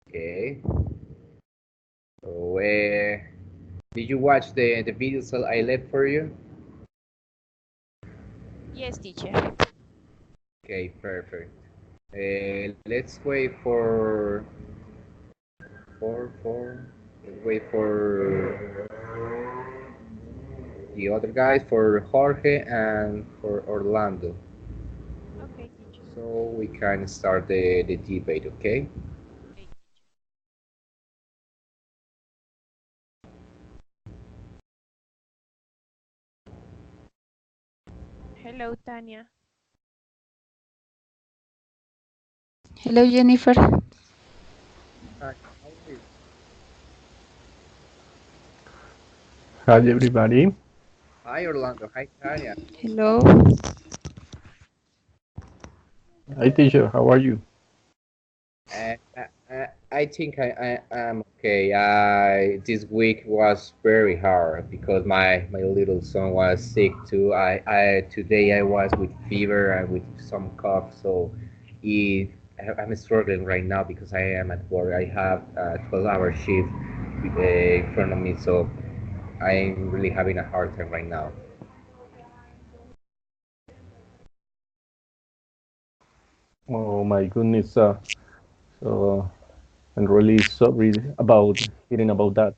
Okay. So, did you watch the videos that I left for you? Yes, teacher. Okay, perfect. Let's wait for let's wait for the other guys, for Jorge and for Orlando, Okay, teacher. so we can start the debate. Okay. Okay, teacher. Hello, Tanya. Hello, Jennifer. Hi, how are you? Hi everybody. Hi, Orlando. Hi, Tanya. Hello. Hi teacher, how are you? I think I am okay. This week was very hard because my little son was sick too. I today I was with fever and with some cough, so it, I'm struggling right now because I am at work. I have a 12-hour shift in front of me, so I'm really having a hard time right now. Oh my goodness. So I'm really sorry about hearing about that.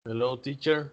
Hello, teacher.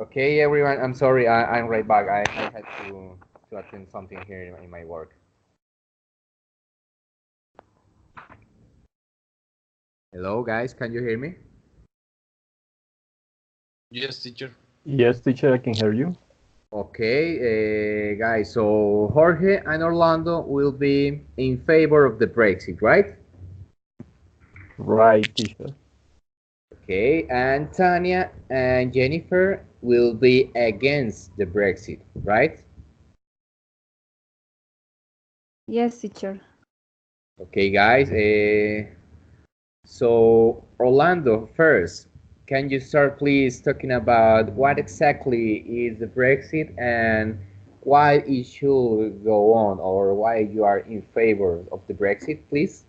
Okay, everyone. I'm sorry. I'm right back. I had to attend something here in my work. Hello, guys. Can you hear me? Yes, teacher. Yes, teacher, I can hear you. Okay, guys. So Jorge and Orlando will be in favor of the Brexit, right? Right, teacher. Okay, and Tanya and Jennifer will be against the Brexit, right? Yes, teacher. Okay, guys. So Orlando, first, can you start please talking about what exactly is the Brexit and why it should go on or why you are in favor of the Brexit, please?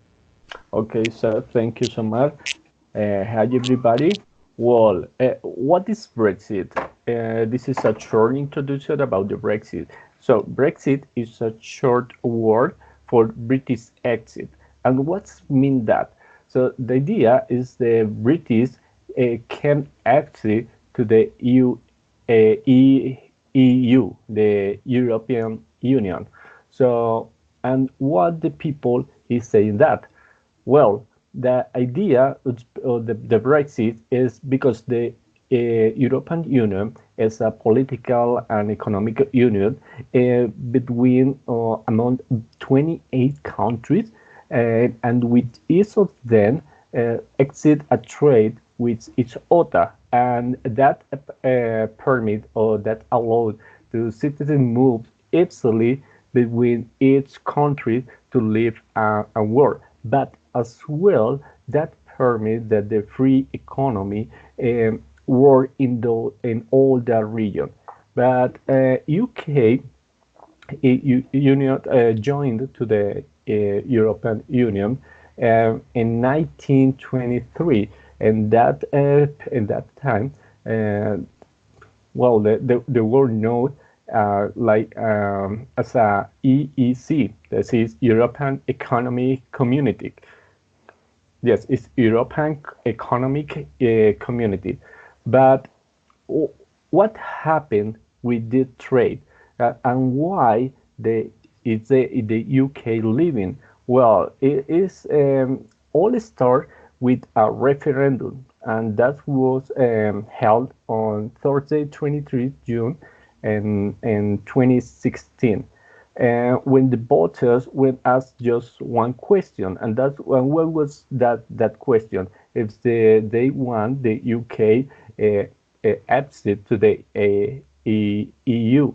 Okay, so thank you so much. Hi, everybody. Well, what is Brexit? This is a short introduction about the Brexit. So, Brexit is a short word for British exit. And what's mean that? So, the idea is the British can exit to the EU, the European Union. So, and what the people is saying that? Well, the idea of the Brexit is because the European Union is a political and economic union between among 28 countries, and with each of them exit a trade with each other, and that permit or that allowed to citizens move easily between each country to live and work, but as well that permit that the free economy work in all that region. But UK Union joined to the European Union in 1923, and that in that time, uh, well, the word known like as a EEC, that is European Economic Community. Yes, it's European Economic Community. But what happened with the trade and why the UK living? Well, it is all start with a referendum, and that was held on Thursday, 23 June, in 2016. When the voters were asked just one question, and what was that question? If they want the UK exit to the EU,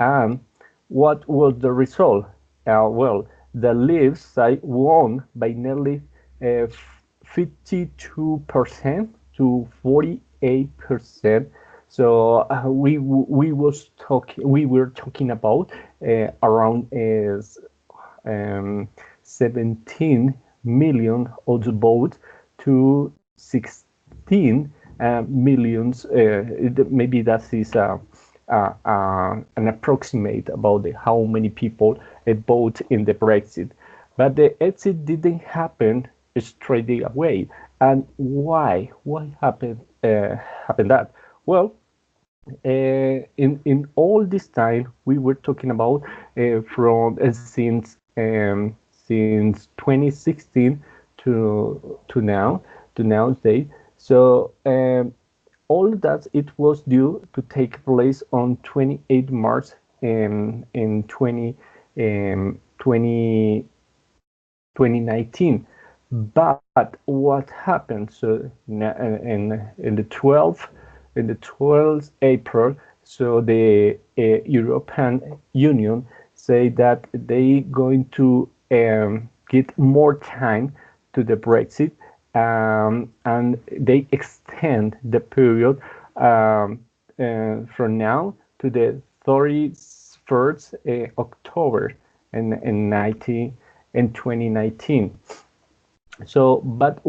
and what was the result? Well, the Leave side won by nearly 52% to 48%. So we were talking about around 17 million of the vote to 16 millions. Maybe that is an approximate about how many people vote in the Brexit. But the exit didn't happen straight away. And why? Why happened that? Well, in all this time we were talking about from since 2016 to nowadays. So all that it was due to take place on 28 March in 20, 2019. But what happened? So in the 12th April, so the European Union say that they going to get more time to the Brexit, and they extend the period from now to the 31st October in 2019. So, but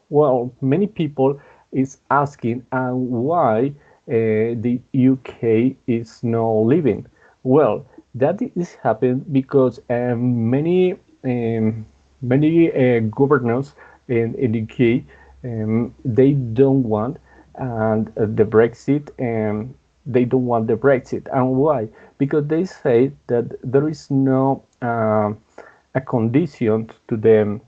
well, many people is asking why the UK is not leaving. Well, that is happened because many governors in the UK they don't want and the Brexit they don't want the Brexit. And why? Because they say that there is no a condition to them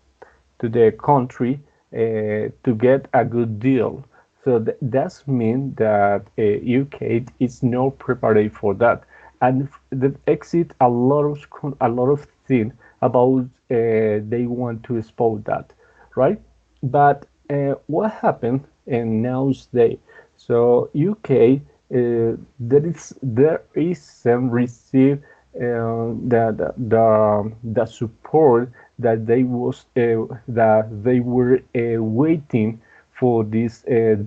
to the country to get a good deal. So that means that UK is not prepared for that, and the exit a lot of things about they want to expose that, right? But what happened in nowadays? So UK there is some receive the support that they were waiting for this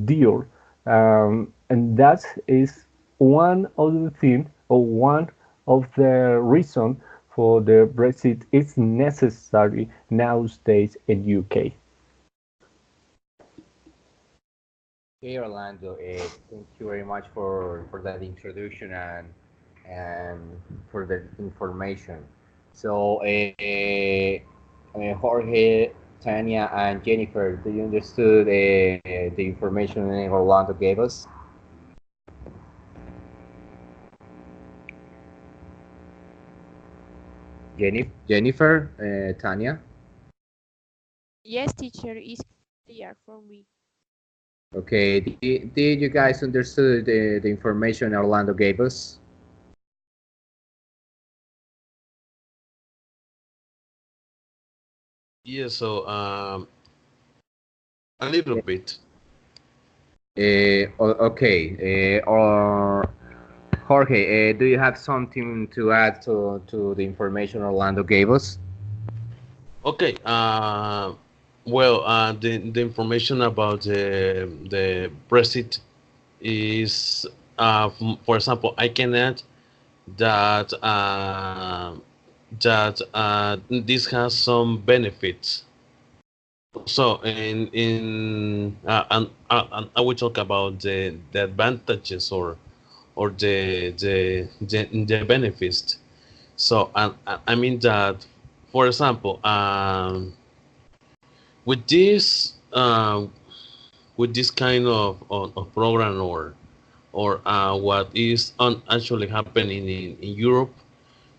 deal, and that is one of the thing or one of the reason for the Brexit is necessary nowadays in UK. Okay, Orlando, thank you very much for that introduction and for the information. So, Jorge, Tanya, and Jennifer, do you understood the information Orlando gave us? Jennifer, Tanya? Yes, teacher, is clear for me. Okay, did you guys understood the information Orlando gave us? Yeah, so a little bit. Okay, or Jorge, do you have something to add to the information Orlando gave us? Okay. Well, the information about the Brexit is, for example, I can add that this has some benefits. So, and I will talk about the advantages or the benefits. So, I mean that, for example, with this with this kind of program or what is actually happening in Europe.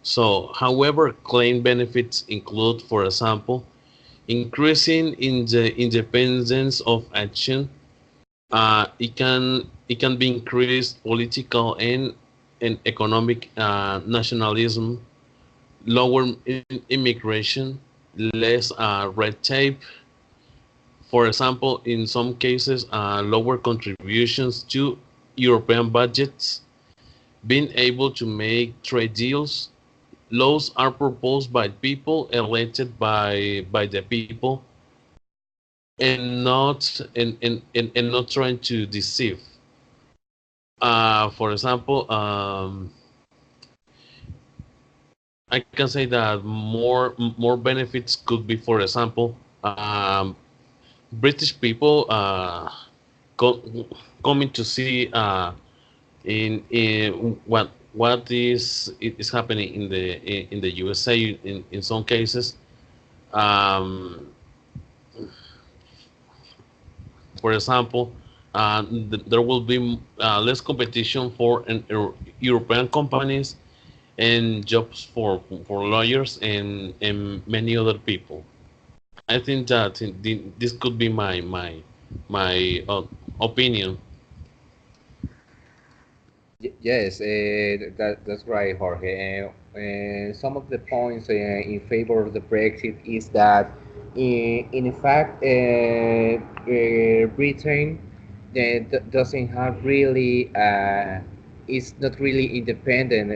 So, however, claim benefits include, for example, increasing in the independence of action. It can be increased political and economic nationalism, lower immigration, less red tape. For example, in some cases, lower contributions to European budgets, being able to make trade deals. Laws are proposed by people elected by the people and not trying to deceive. For example, I can say that more benefits could be, for example, British people co- coming to see in what is happening in the USA in some cases. Um, for example, there will be less competition for European companies and jobs for lawyers and many other people. I think that this could be my opinion. Yes, that's right, Jorge. Some of the points in favor of the Brexit is that, in fact, Britain doesn't have really, is not really independent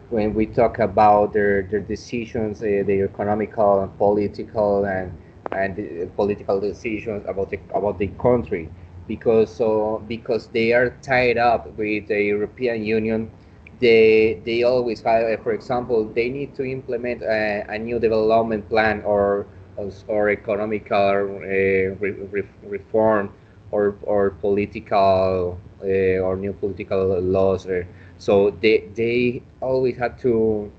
when we talk about their decisions, their economical and political and political decisions about the country, because they are tied up with the European Union. They always have, for example, they need to implement a new development plan or economical reform or political or new political laws. So they always have to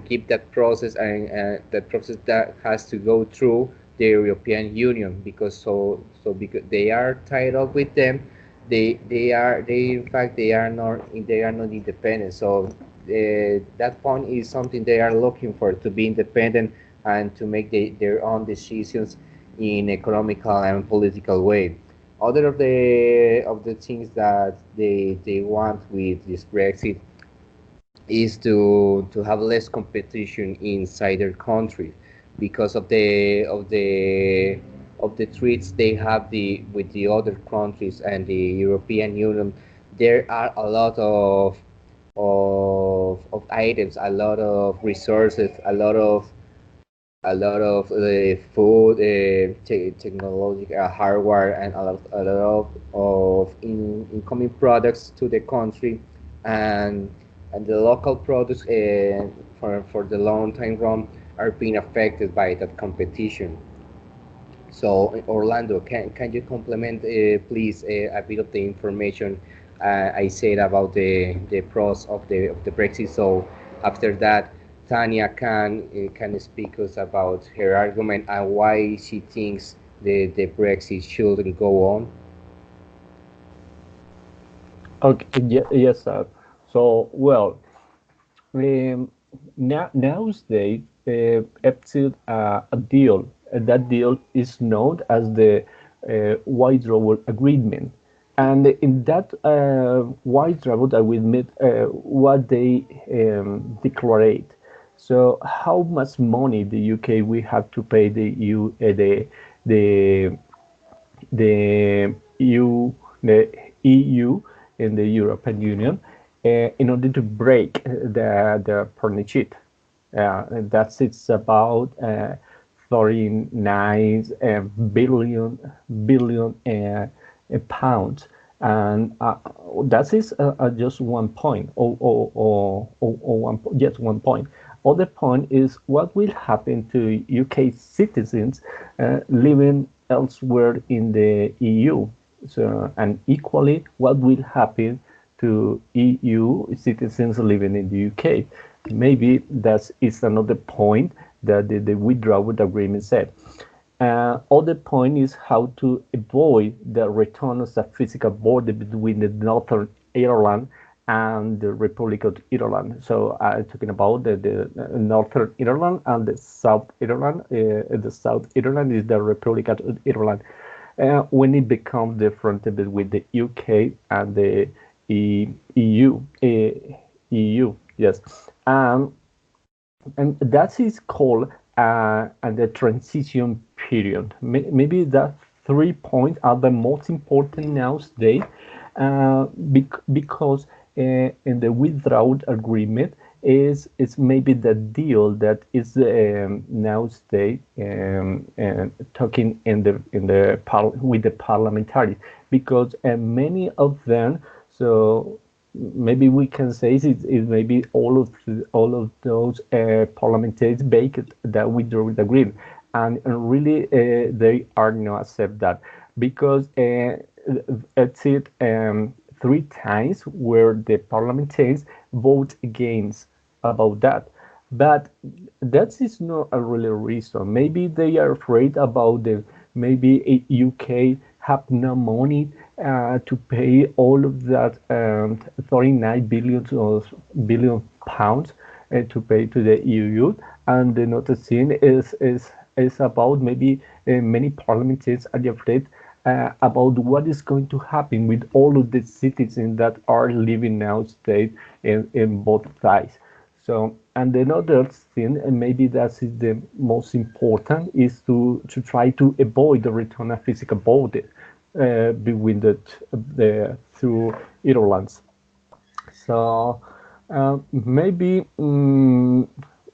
keep that process, and that process that has to go through the European Union, because because they are tied up with them. they in fact they are not independent. So that point is something they are looking for, to be independent and to make their own decisions in economical and political way. Other of the things that they want with this Brexit is to have less competition inside their country because of the treaties they have with the other countries and the European Union. There are a lot of items, a lot of resources, a lot of food, technology, hardware, and a lot of incoming products to the country, and the local products for the long time run are being affected by that competition. So, Orlando, can you complement, please, a bit of the information I said about the pros of the Brexit? So, after that, Tanya can speak us about her argument and why she thinks the Brexit shouldn't go on. Okay, yes, sir. So, well, nowadays, exit a deal. That deal is known as the withdrawal agreement. And in that withdrawal agreement, what they declared. So, how much money the UK we have to pay the the EU and the European Union in order to break the partnership. That's it's about 39 billion pounds, and that is just one point, just one point. Other point is what will happen to UK citizens living elsewhere in the EU. So, and equally, what will happen to EU citizens living in the UK? Maybe that is another point that the withdrawal agreement said. Other point is how to avoid the return of the physical border between the Northern Ireland and the Republic of Ireland. So I'm talking about the Northern Ireland and the South Ireland. The South Ireland is the Republic of Ireland. When it becomes different with the UK and the EU, EU, yes, and that is called the transition period. Maybe that 3 points are the most important nowadays, because in the withdrawal agreement is maybe the deal that is nowadays talking with the parliamentarians, because many of them, so maybe we can say it maybe all of those parliamentarians baked that withdrawal agreement, and really they are not accept that, because it's it 3 times where the parliamentarians vote against about that. But that is not a really reason. Maybe they are afraid about the maybe UK have no money to pay all of that 39 billion pounds to pay to the EU. And the other thing is about maybe many parliamentarians are afraid about what is going to happen with all of the citizens that are living now state in both sides. So, and another thing, and maybe that is the most important, is to try to avoid the return of physical border between the through Ireland. So maybe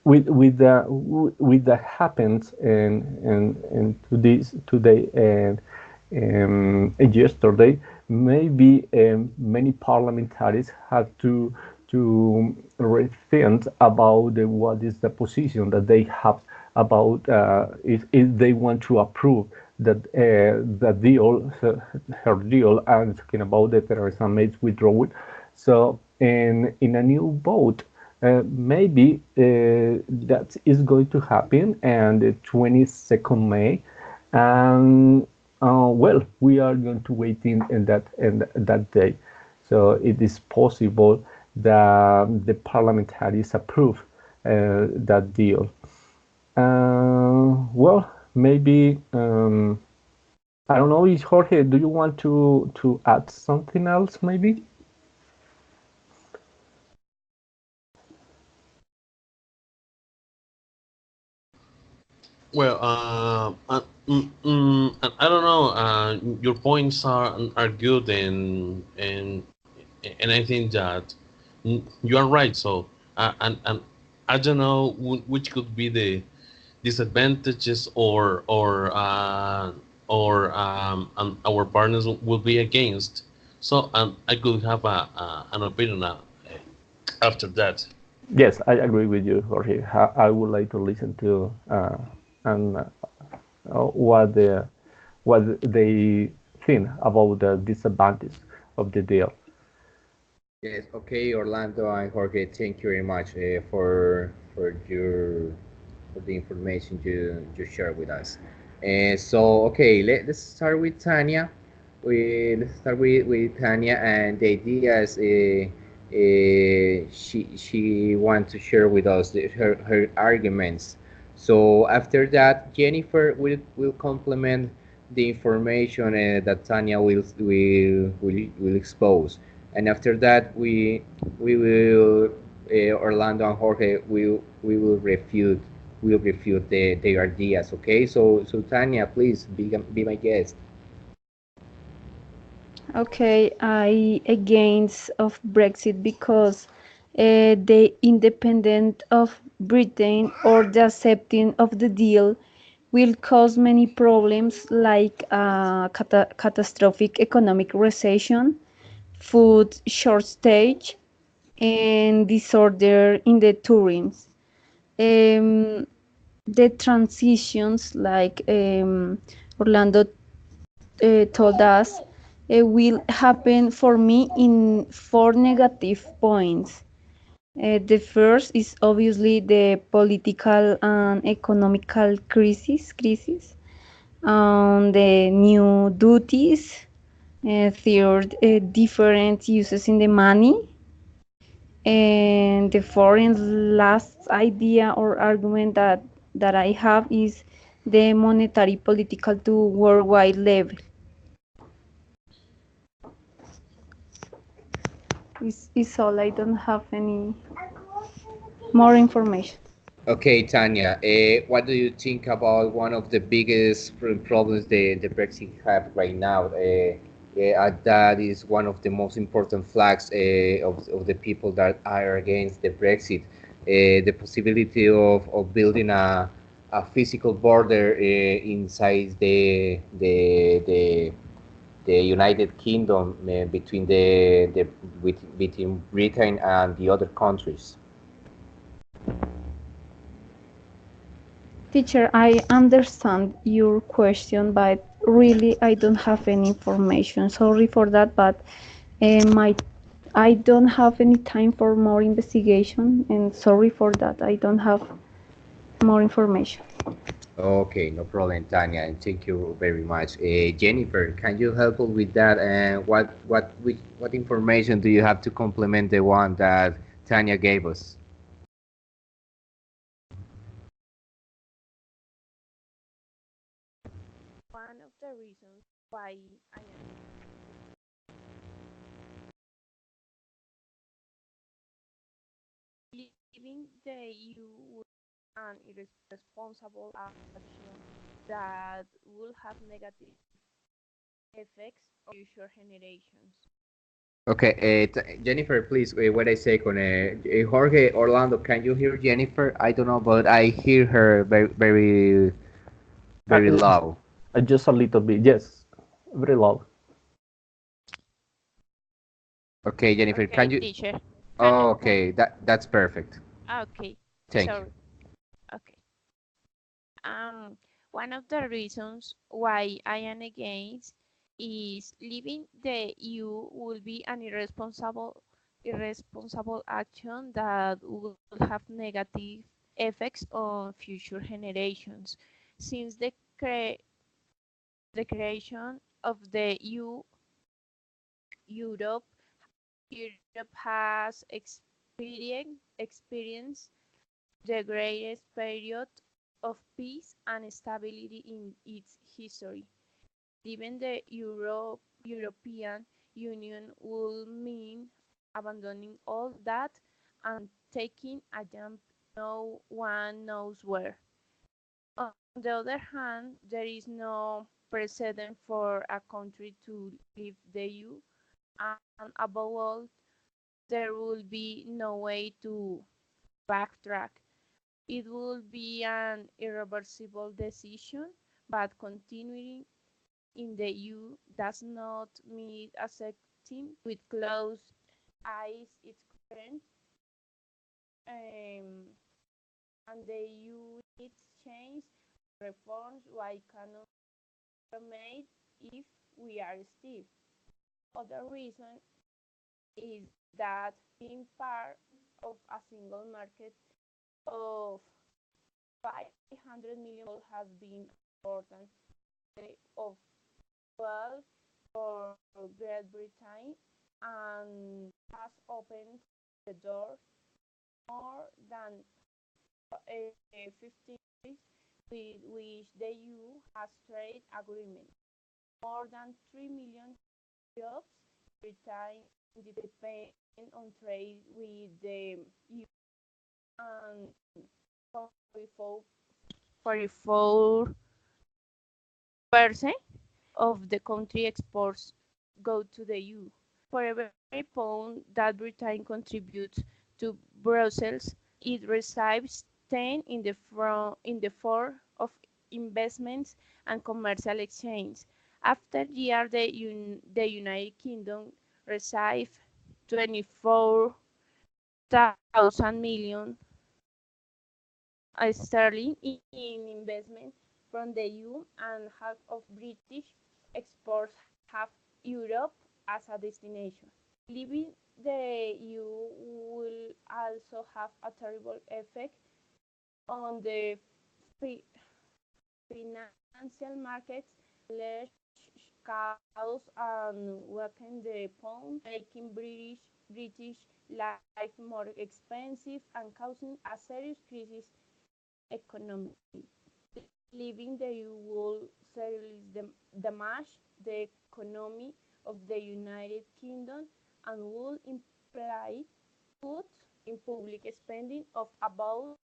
with that happens and to this today and yesterday, maybe many parliamentarians have to rethink about what is the position that they have about if they want to approve that the deal, her deal. I'm talking about the Theresa May's withdrawal. So in a new vote, maybe that is going to happen, and the 22nd May, and well, we are going to wait in that day. So it is possible that the parliamentaries approve that deal. Well, maybe I don't know. Jorge, do you want to add something else? Maybe. Well, I don't know. Your points are good, and I think that you are right. So, and I don't know which could be the disadvantages or our partners will be against. So, I could have an opinion after that. Yes, I agree with you, Jorge. I would like to listen to and what they think about the disadvantage of the deal. Yes, okay, Orlando and Jorge, thank you very much for the information you shared with us. And so, okay, let's start with Tanya. Let's start with Tanya, and the idea is she wants to share with us her arguments. So after that, Jennifer will complement the information that Tanya will expose, and after that we will Orlando and Jorge will refute their ideas. Okay, so Tanya, please be my guest. Okay, I against of Brexit because the independent of Britain or the accepting of the deal will cause many problems like catastrophic economic recession, food shortage, and disorder in the tourism. Um, the transitions, like Orlando told us, will happen for me in four negative points. The first is obviously the political and economical crisis, the new duties, third, different uses in the money, and the foreign last idea or argument that I have is the monetary political to worldwide level. Is all. I don't have any more information. Okay, Tanya, what do you think about one of the biggest problems the Brexit have right now? That is one of the most important flags of the people that are against the Brexit. The possibility of building a physical border inside the United Kingdom between between Britain and the other countries. Teacher, I understand your question, but really I don't have any information. Sorry for that, but my I don't have any time for more investigation, and sorry for that. I don't have more information. Okay, no problem, Tanya, and thank you very much. Jennifer, can you help us with that? And what information do you have to complement the one that Tanya gave us? One of the reasons why I am leaving the EU would be an irresponsible action that will have negative effects on future generations. Okay, Jennifer, please wait a second. Jorge, Orlando, can you hear Jennifer? I don't know, but I hear her very Uh, low. just a little bit, yes, very low. Okay, Jennifer, Okay, can you? teacher. Can you? Oh, okay, that's perfect. Okay, Thank you. sorry. Okay. One of the reasons why I am against is leaving the EU will be an irresponsible action that will have negative effects on future generations, since the the creation of the Europe. Europe has experienced the greatest period of peace and stability in its history. Leaving the European Union would mean abandoning all that and taking a jump no one knows where. On the other hand, there is no precedent for a country to leave the EU, and above all, there will be no way to backtrack. It will be an irreversible decision, but continuing in the EU does not mean accepting with closed eyes its current, um, and the EU needs change, reforms. Why cannot be made if we are stiff? Other reason is that being part of a single market of 500 million people has been important of 12 for Great Britain and has opened the door more than 15 countries with which the EU has trade agreements. More than 3 million jobs Britain depend on trade with the EU, and 44% of the country exports go to the EU. For every pound that Britain contributes to Brussels, it receives 10 in the form of investments and commercial exchange. After year, the United Kingdom received 24,000 million sterling in investment from the EU, and half of British exports have Europe as a destination. Leaving the EU will also have a terrible effect on the financial markets, large chaos and weaken the pound, making British life more expensive and causing a serious crisis economically. Leaving the EU will seriously damage the economy of the United Kingdom and will imply cut in public spending of about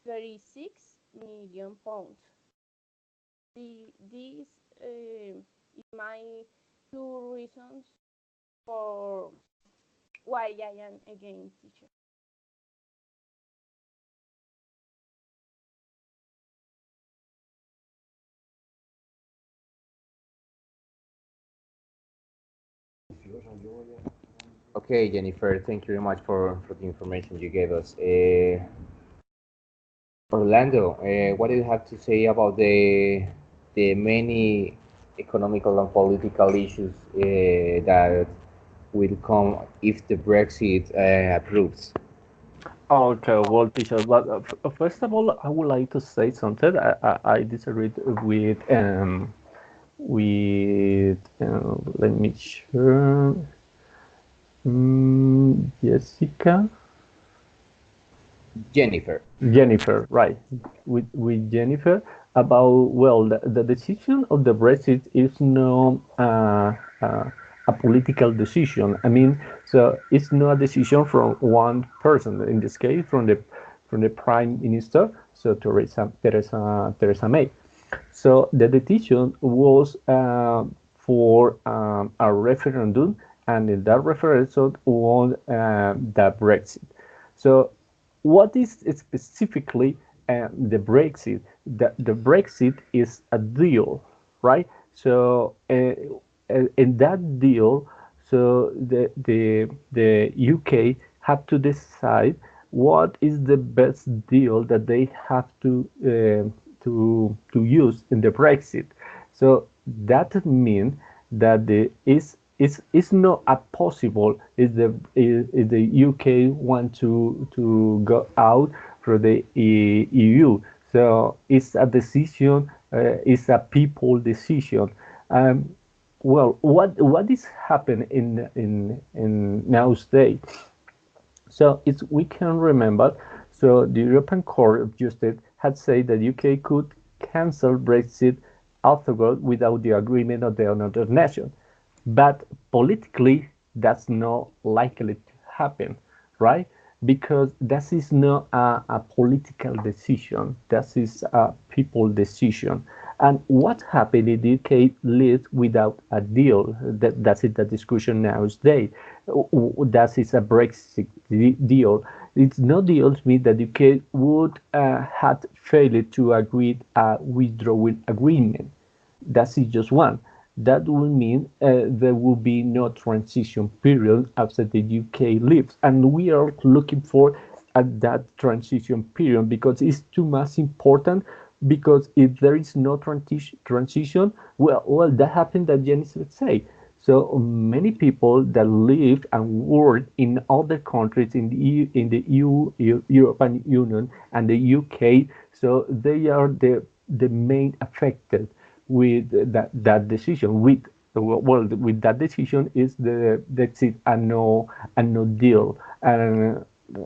36 million pounds. This is my two reasons for why I am against teacher. Okay, Jennifer, thank you very much for the information you gave us. Orlando, what do you have to say about the many economical and political issues that will come if the Brexit approves? Okay, well, teacher, but first of all, I would like to say something. I disagreed let me sure, Jessica. Jennifer. Jennifer, right? With Jennifer about, well, the decision of the Brexit is no a political decision. I mean, so it's not a decision from one person. In this case, from the Prime Minister, so Theresa May. So the decision was for a referendum, and in that referendum won the Brexit. So what is specifically the Brexit? The Brexit is a deal, right? So in that deal, so the UK have to decide what is the best deal that they have to use in the Brexit. So that means that it's not a possible if the UK want to go out from the EU. So it's a decision, it's a people decision, Um, well, what is happening in nowadays? So it's we can remember. So the European Court of Justice had said that UK could cancel Brexit afterward without the agreement of the another nation. But politically, that's not likely to happen, right? Because that is not a political decision. That is a people decision. And what happened in the UK lived without a deal. That's it, the discussion nowadays. That is a Brexit deal. It's no deal means that the UK would had failed to agree a withdrawal agreement. That is just one. That will mean there will be no transition period after the UK leaves, and we are looking for at that transition period because it's too much important. Because if there is no transition, well, that happened that Janice would say. So many people that live and work in other countries in the European Union and the UK, so they are the main affected with that decision. With that decision is the that's it a no deal, and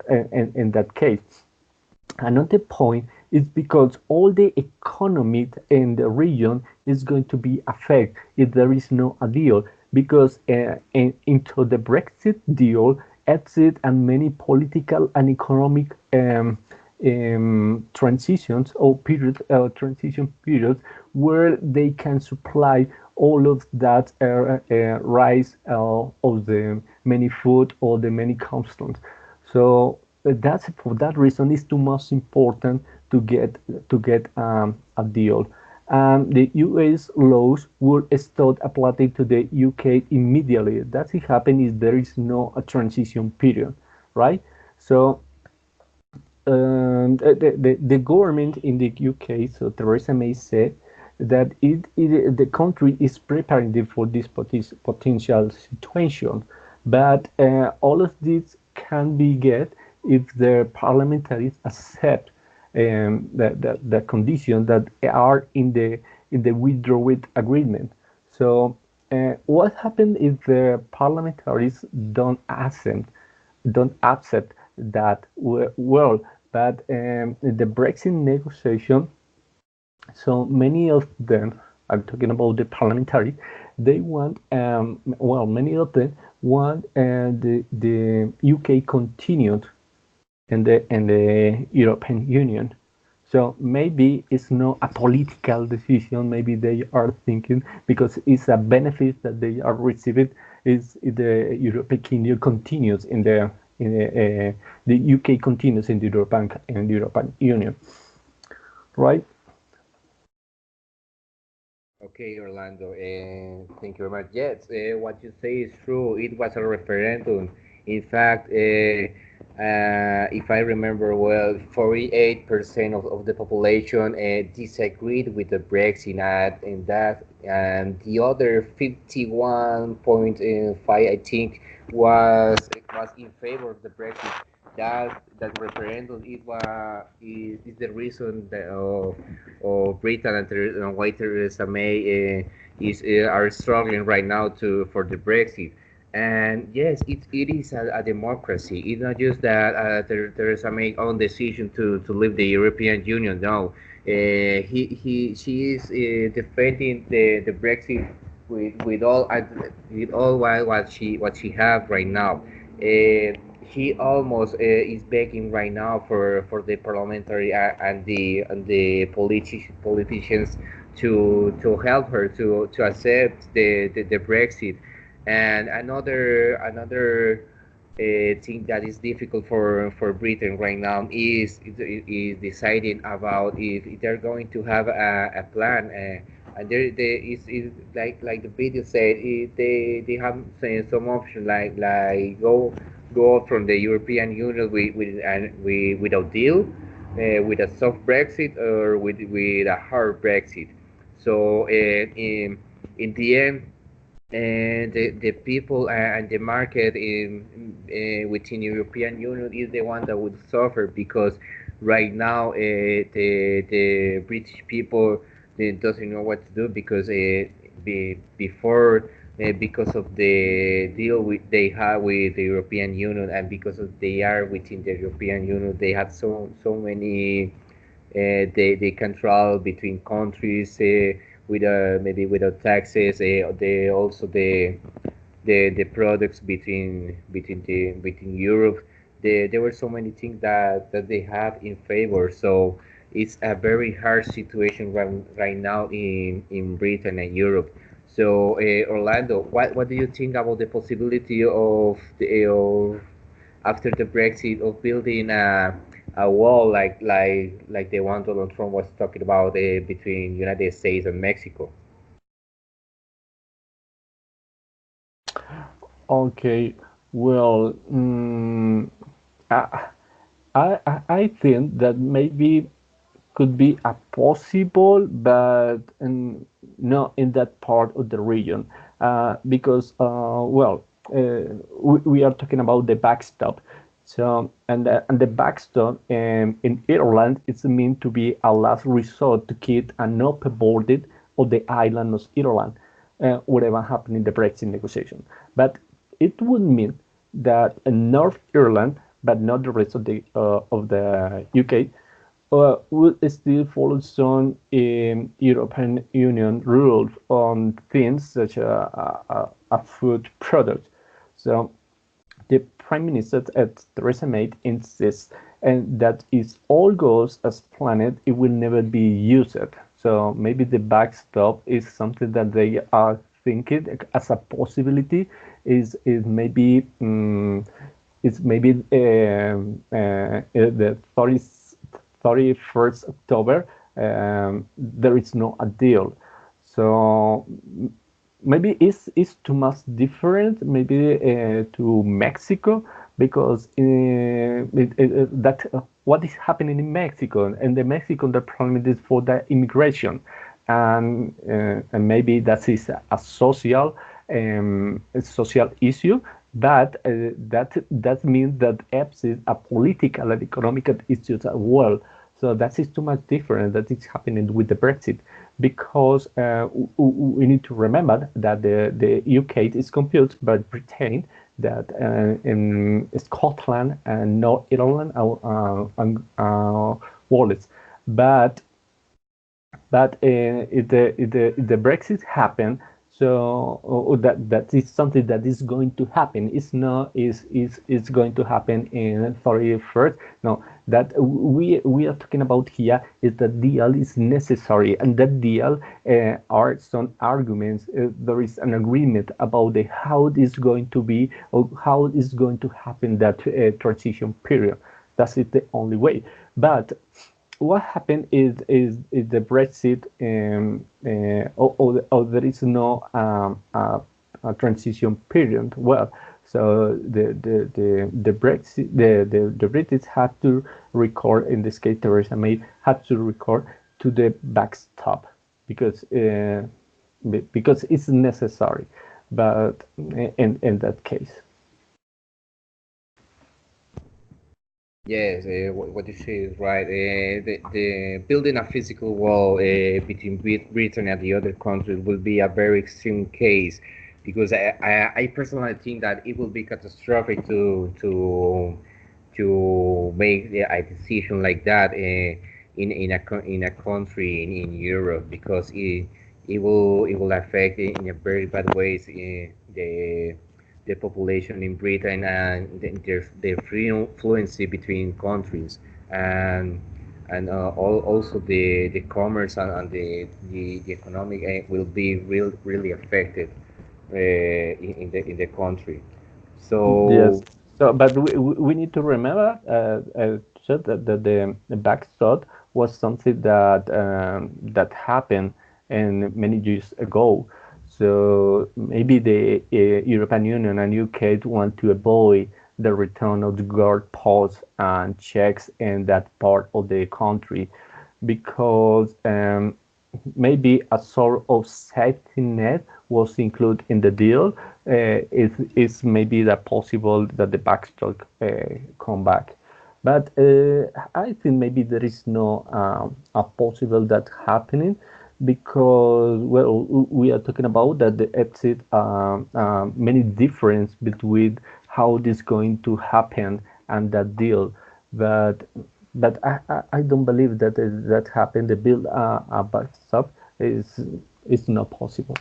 in that case. Another point is because all the economy in the region is going to be affected if there is no a deal. Because into the Brexit deal, exit and many political and economic transitions or transition periods where they can supply all of that rise of the many food or the many constants. So that's for that reason it's too much important to get a deal. And the US laws will start applying to the UK immediately. That's it happen if there is no a transition period, right? So the government in the UK, so Theresa May said that the country is preparing for this potential situation, but all of this can be get if the parliamentaries accept the conditions that are in the withdrawal agreement. So what happens if the parliamentaries don't accept that well? But the Brexit negotiation, so many of them, I'm talking about the parliamentary, they want, many of them want the UK continued in the European Union. So maybe it's not a political decision. Maybe they are thinking because it's a benefit that they are receiving is the European Union continues the UK continues in the European Union, right? Okay, Orlando, thank you very much. Yes, what you say is true. It was a referendum. In fact, if I remember well, 48% of the population disagreed with the Brexit Act and that, and the other 51.5, I think, was in favor of the Brexit. That referendum is the reason that Britain and why Theresa May are struggling right now to for the Brexit. And yes, it is a democracy. It's not just that Theresa May own decision to leave the European Union. No, she is defending the Brexit with all what she have right now. He almost is begging right now for the parliamentary and the politicians to help her to accept the Brexit. And another thing that is difficult for Britain right now is deciding about if they're going to have a plan. And there is like the video said, they have some option like go from the European Union without deal, with a soft Brexit or with a hard Brexit. So in the end, and the people and the market within European Union is the one that would suffer because right now the British people they doesn't know what to do because before, because of the deal they have with the European Union, and because of they are within the European Union, they have so many, they can travel between countries, with maybe without taxes. They also the products between Europe. There were so many things that they have in favor. So it's a very hard situation right now in Britain and Europe. So, Orlando, what do you think about the possibility of after the Brexit of building a wall like the one Donald Trump was talking about, between United States and Mexico? Okay, well, I, I think that maybe could be a possible, but not in that part of the region, because well, we are talking about the backstop. So and the backstop, in Ireland, it's meant to be a last resort to keep an open border of the island of Ireland, whatever happened in the Brexit negotiation. But it would mean that North Ireland, but not the rest of the UK, would still follow some European Union rules on things such as a food product. So the Prime Minister at Theresa May insists and that if all goes as planned, it will never be used. So maybe the backstop is something that they are thinking as a possibility. Is maybe it's maybe the 31st October, there is no a deal. So maybe it's too much different, maybe to Mexico, because that what is happening in Mexico, and the Mexican the problem is for the immigration, and maybe that is a social issue, but that means that apps is a political and economic issue as well. So that is too much different that is happening with the Brexit, because we need to remember that the UK is composed by Britain, that in Scotland and North Ireland and Wales, but if the Brexit happen, so that is something that is going to happen. It's not is going to happen in 31st. No, that we are talking about here is that deal is necessary, and that deal are some arguments. There is an agreement about the how it is going to be, or how it is going to happen, that transition period. That's it, the only way. But what happened is the Brexit, or there is no a transition period. Well, so the Brexit, the British had to record, in this case Theresa May had to record to the backstop, because it's necessary, but in that case. Yes, what you say is right. The building a physical wall between Britain and the other countries will be a very extreme case, because I personally think that it will be catastrophic to make a decision like that, in a country in Europe, because it will affect in a very bad ways, the population in Britain, and their free fluency between countries, and also the commerce, and the economic, will be really affected, in the country. Yes. So So, but we need to remember, so that the backstop was something that happened and many years ago. So maybe the European Union and UK want to avoid the return of the guard posts and checks in that part of the country, because maybe a sort of safety net was included in the deal. It's maybe that possible that the backstop come back, but I think maybe there is no a possible that happening, because well, we are talking about that the exit many difference between how this going to happen and that deal, but I don't believe that that happened. The build a backstop is not possible.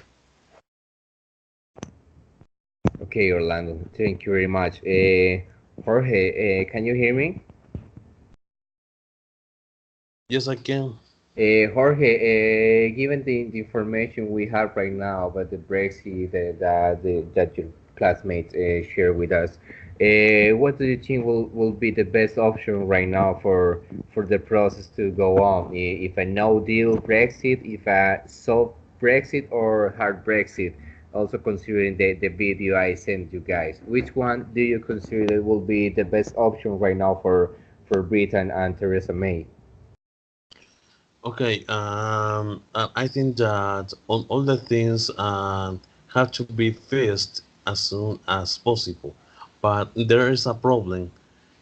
Okay, Orlando, thank you very much. Jorge, can you hear me? Yes, I can. Jorge, given the information we have right now about the Brexit that your classmates share with us, what do you think will be the best option right now for the process to go on? If a no deal Brexit, if a soft Brexit or hard Brexit? Also considering the video I sent you guys, which one do you consider will be the best option right now for Britain and Theresa May? Okay, I think that all the things have to be fixed as soon as possible. But there is a problem,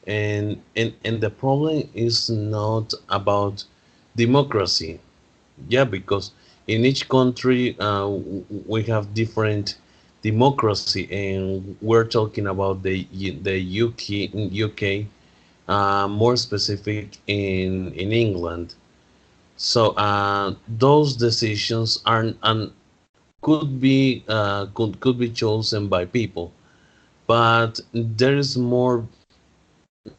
and the problem is not about democracy. Yeah, because in each country we have different democracy, and we're talking about the UK, more specific in England. So those decisions are and could be chosen by people, but there is more.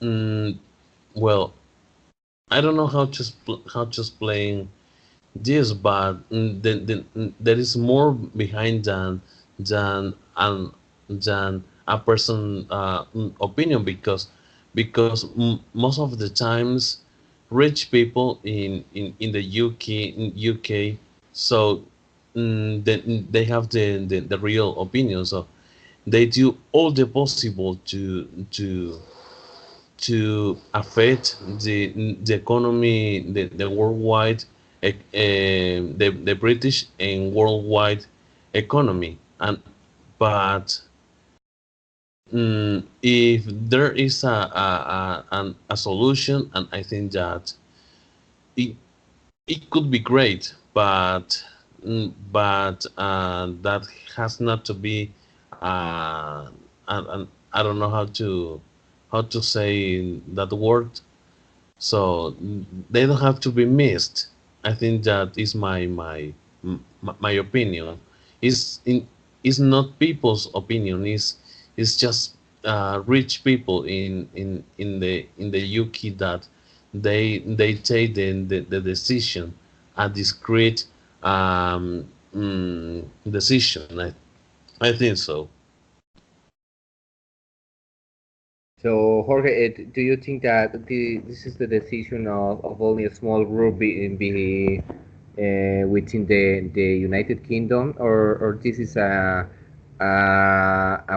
Mm, well, I don't know how to explain this, but there is more behind than an than a person opinion, because most of the times rich people in the UK, so they have the real opinion, so they do all the possible to affect the economy, the worldwide, the British and worldwide economy. And but if there is a solution, and I think that it it could be great, but that has not to be. And I don't know how to say that word. So they don't have to be missed. I think that is my opinion. Is in is not people's opinion. Is just rich people in the UK that they take the decision, a discrete decision. I think so. So, Jorge, do you think that this is the decision of only a small group within the United Kingdom, or this is a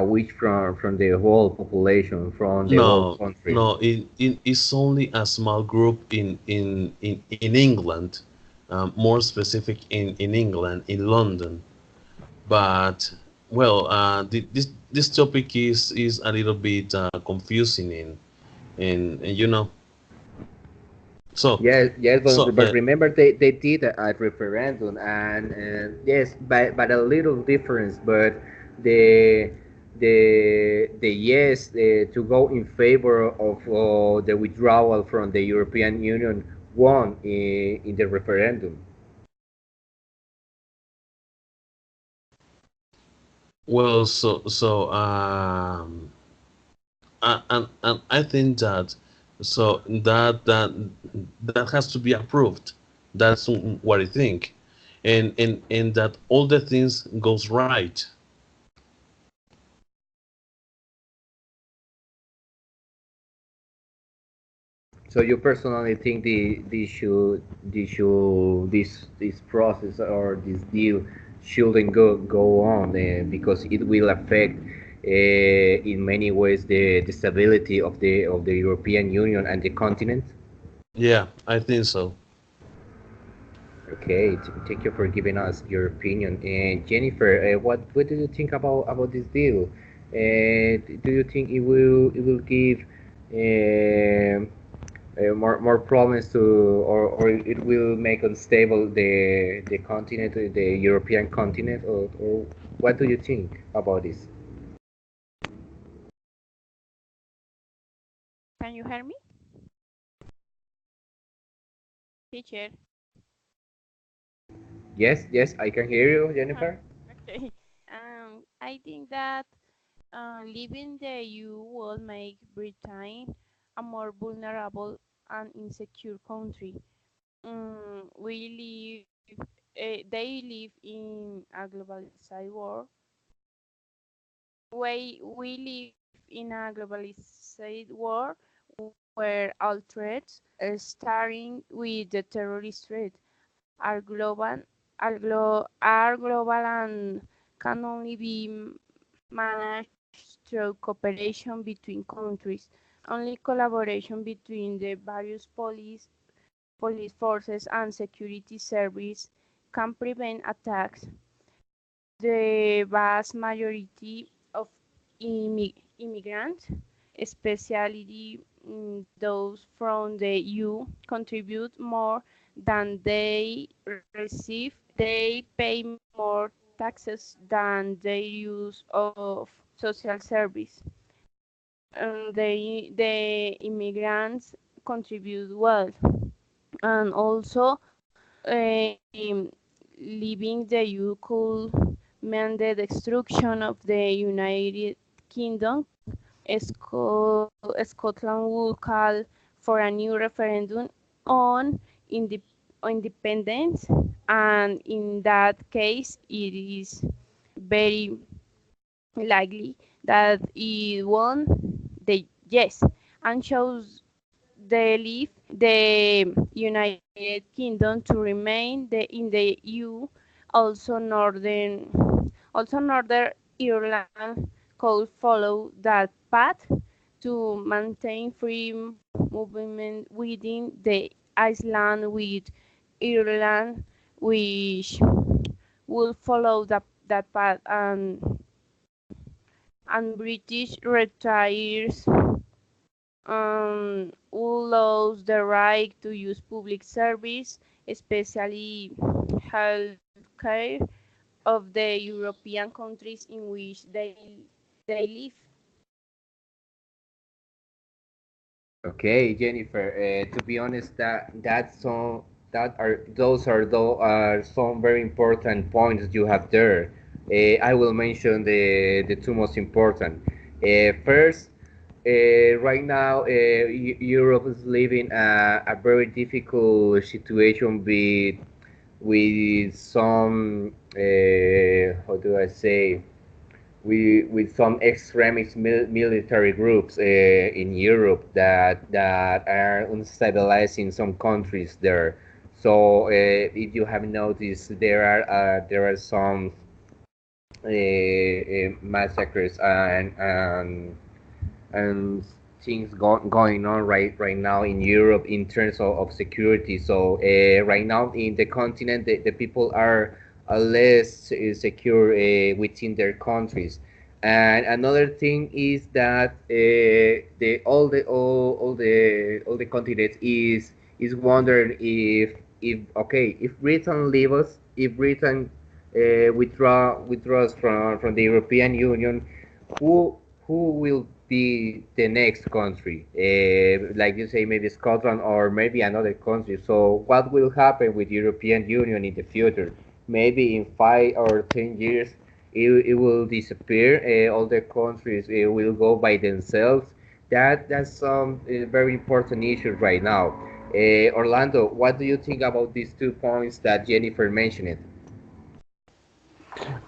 wish from the whole population, from the whole No, country? no, it's only a small group in England, more specific in England, in London. But well, this topic is a little bit confusing, and you know, so Yes, yes, so but remember they did a referendum, and yes, but a little difference, but the the yes to go in favor of the withdrawal from the European Union won in the referendum. well, and I think that that has to be approved. That's what I think, and that all the things goes right. So you personally think this process or this deal shouldn't go on because it will affect in many ways the stability of the European Union and the continent. Yeah, I think so. Okay, thank you for giving us your opinion. And Jennifer, what do you think about this deal? Do you think it will give? um more problems to, or it will make unstable the continent, the European continent, or what do you think about this? Can you hear me, teacher? Yes, yes, I can hear you, Uh, Jennifer. Okay. I think that leaving the EU will make Britain a more vulnerable and insecure country. They live in a globalized world. We live in a globalized world where all threats, starting with the terrorist threat, are global and can only be managed through cooperation between countries. Only collaboration between the various police forces and security services can prevent attacks. The vast majority of immigrants, especially those from the EU, contribute more than they receive. They pay more taxes than their use of social service. The immigrants contribute well, and also leaving the EU could mean the destruction of the United Kingdom. Scotland would call for a new referendum on inde- independence, and in that case, it is very likely that it won the yes and shows the United Kingdom to remain in the EU. Also, Northern Ireland could follow that path to maintain free movement within the island, with Ireland, which will follow that path, and British retires who lost the right to use public service, especially healthcare, of the European countries in which they live. Okay, Jennifer. To be honest, those are some very important points you have there. I will mention the two most important. First, right now, Europe is living a very difficult situation with some how do I say, with some extremist military groups in Europe that are unstabilizing some countries there. So if you have noticed, there are some massacres and things going on right now in Europe in terms of security. So right now in the continent, the people are less secure within their countries. And another thing is that the all the continent is wondering if okay, if Britain leaves us, if Britain withdraws from the European Union, who who will be the next country? Like you say, maybe Scotland or maybe another country. So what will happen with European Union in the future? Maybe in 5 or 10 years, it will disappear. All the countries will go by themselves. That's some very important issues right now. Orlando, what do you think about these 2 points that Jennifer mentioned?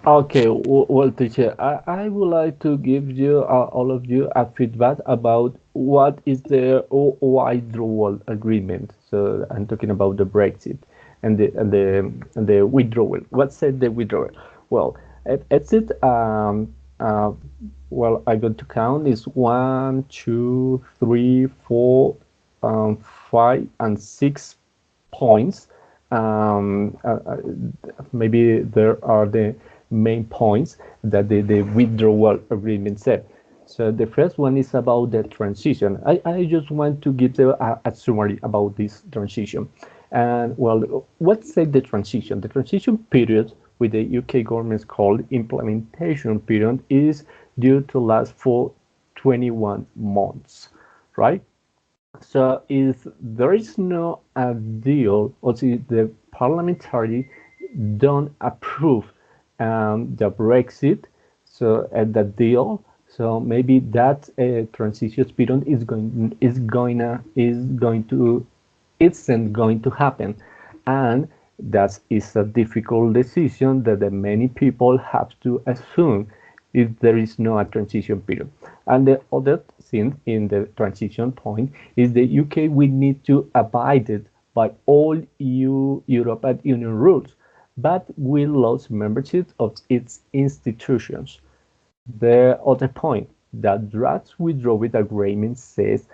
Okay, well, teacher, I would like to give you all of you a feedback about what is the withdrawal agreement. So I'm talking about the Brexit and the withdrawal. What said the withdrawal? Well, exit. Well, I got to count is 1, 2, 3, 4, 5 and 6 points. Maybe there are the main points that the withdrawal agreement said. So the first one is about the transition. I just want to give a summary about this transition. And well, let's say the transition. The transition period with the UK government's called implementation period is due to last for 21 months, right? So if there is no a deal, or if the parliamentary don't approve the Brexit, so at the deal, so maybe that transition period is going to isn't going to happen, and that is a difficult decision that the many people have to assume if there is no a transition period. And the other thing in the transition point is the UK will need to abide it by all European Union rules, but will lose membership of its institutions. The other point, that draft withdrawal agreement says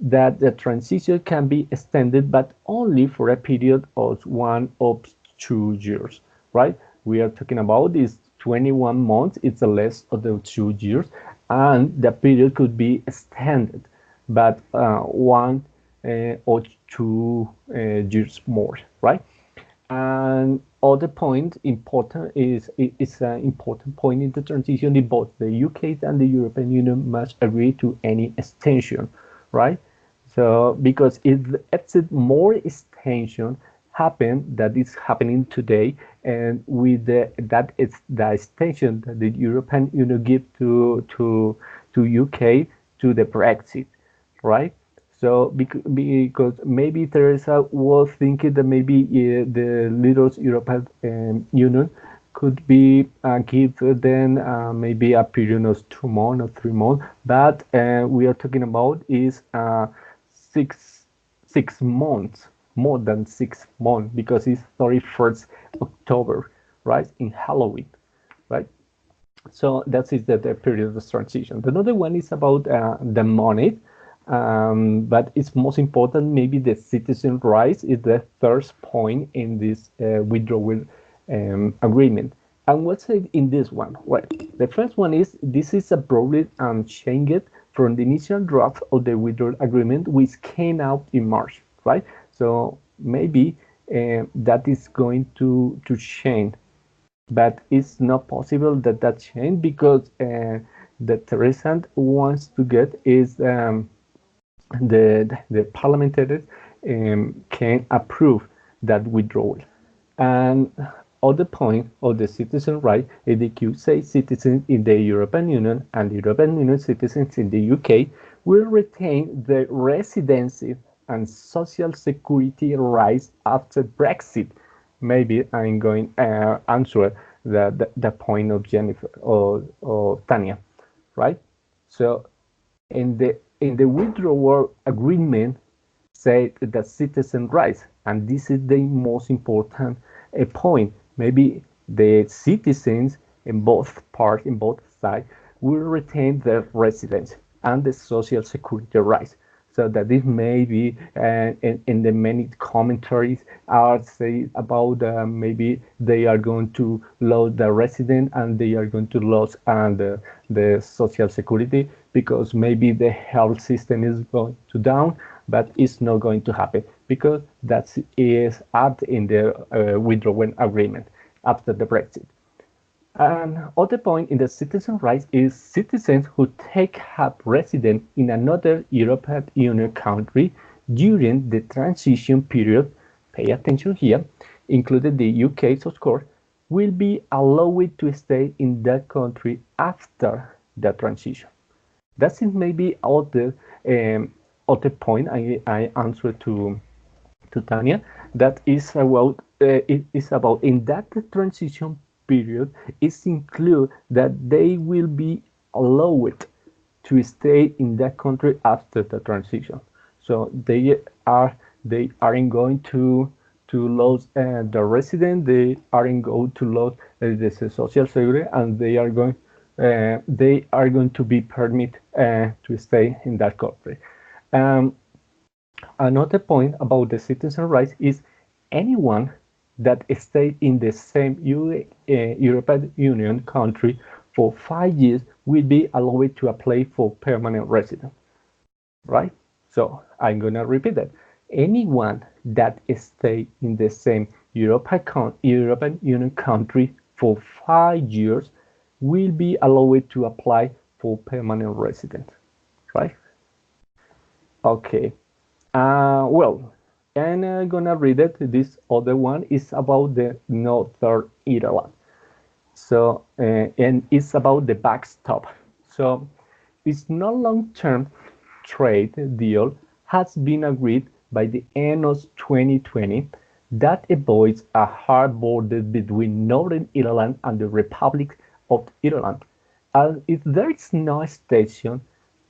that the transition can be extended, but only for a period of 1 or 2 years, right? We are talking about this 21 months, it's a less of the 2 years, and the period could be extended, but 1 or 2 years more, right? And other point important is an important point in the transition. In both the UK and the European Union must agree to any extension, right? So because if more extension happen that is happening today, and with that it's the extension that the European Union give to UK to the Brexit, right? So because maybe Teresa was thinking that maybe the little European Union could be give then maybe a period of 2 months or 3 months, but we are talking about is 6 months, more than 6 months, because it's 31st October, right, in Halloween, right? So that is the period of transition. Another one is about the money, but it's most important. Maybe the citizen rights is the third point in this withdrawal agreement. And what's it in this one? Well, the first one is this is a broadly changed from the initial draft of the withdrawal agreement, which came out in March, right? So maybe that is going to change, but it's not possible that change, because the Theresa wants to get is the parliamentarians can approve that withdrawal. And other point of the citizen right is the Q say citizens in the European Union and the European Union citizens in the UK will retain the residency and social security rights after Brexit. Maybe I'm going to answer the point of Jennifer or Tanya, right? So in the withdrawal agreement say that citizen rights, and this is the most important point. Maybe the citizens in both parts, in both sides, will retain their residence and the social security rights. So that this may be in the many commentaries are say about maybe they are going to lose the resident and they are going to lose the social security, because maybe the health system is going to down, but it's not going to happen because that is added in the withdrawal agreement after the Brexit. And other point in the citizen rights is citizens who take up residence in another European Union country during the transition period, pay attention here, including the UK, of course, will be allowed to stay in that country after the transition. That's maybe other point I answered to Tanya. That is about it is about in that transition period is include that they will be allowed to stay in that country after the transition. So they aren't going to lose the resident. They aren't going to lose the social security, and they are going to be permitted to stay in that country. Another point about the citizen rights is anyone that stay in the same European Union country for 5 years will be allowed to apply for permanent residence, right? So I'm gonna repeat that. Anyone that stay in the same European Union country for 5 years will be allowed to apply for permanent residence, right? Okay. Well, and I'm gonna read it. This other one is about the Northern Ireland. So, and it's about the backstop. So, its no long-term trade deal has been agreed by the end of 2020 that avoids a hard border between Northern Ireland and the Republic of Ireland. And if there is no extension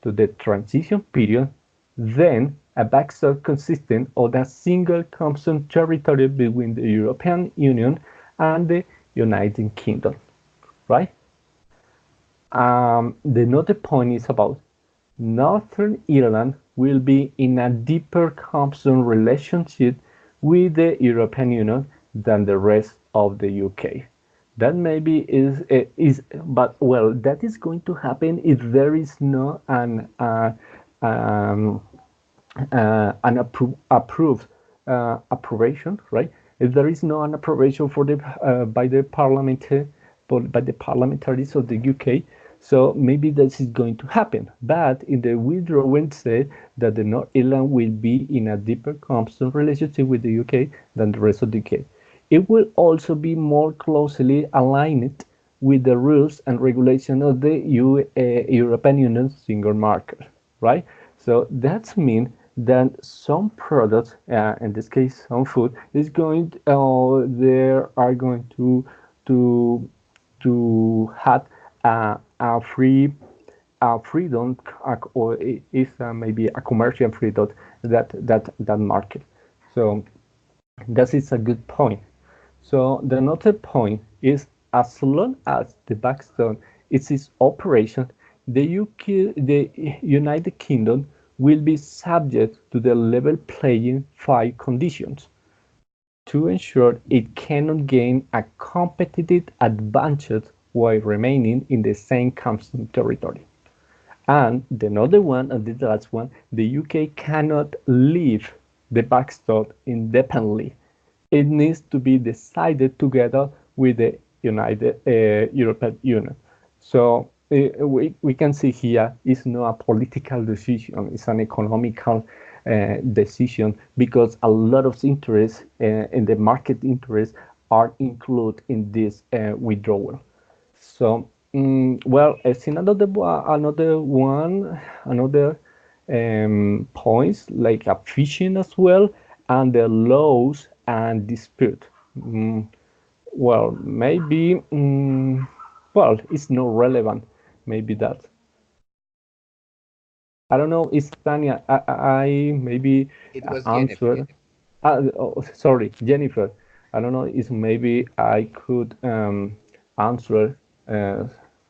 to the transition period, then a backstop consisting of a single custom territory between the European Union and the United Kingdom, right? The another point is about Northern Ireland will be in a deeper custom relationship with the European Union than the rest of the UK. That maybe but well, that is going to happen if there is no um, approved approbation, right? If there is no an approbation for the by the parliamentaries of the UK, so maybe this is going to happen. But in the withdrawal said that the North Ireland will be in a deeper constant relationship with the UK than the rest of the UK. It will also be more closely aligned with the rules and regulation of the European Union single market, right? So that's mean that some products, in this case, some food, is going. They are going to have a freedom, or is maybe a commercial freedom that market. So that is a good point. So the another point is, as long as the backstone is its operation, the United Kingdom will be subject to the level playing field conditions to ensure it cannot gain a competitive advantage while remaining in the same custom territory. And the other one, and the last one, the UK cannot leave the backstop independently. It needs to be decided together with the United European Union. So we can see here it's not a political decision, it's an economical decision, because a lot of interests in the market interests are included in this withdrawal. So, well, I see another points like a fishing as well, and the laws and dispute. Well, maybe, well, it's not relevant. Maybe that. I don't know. It's Tanya. I maybe It was answer. Jennifer. Sorry, Jennifer. I don't know. It's maybe I could answer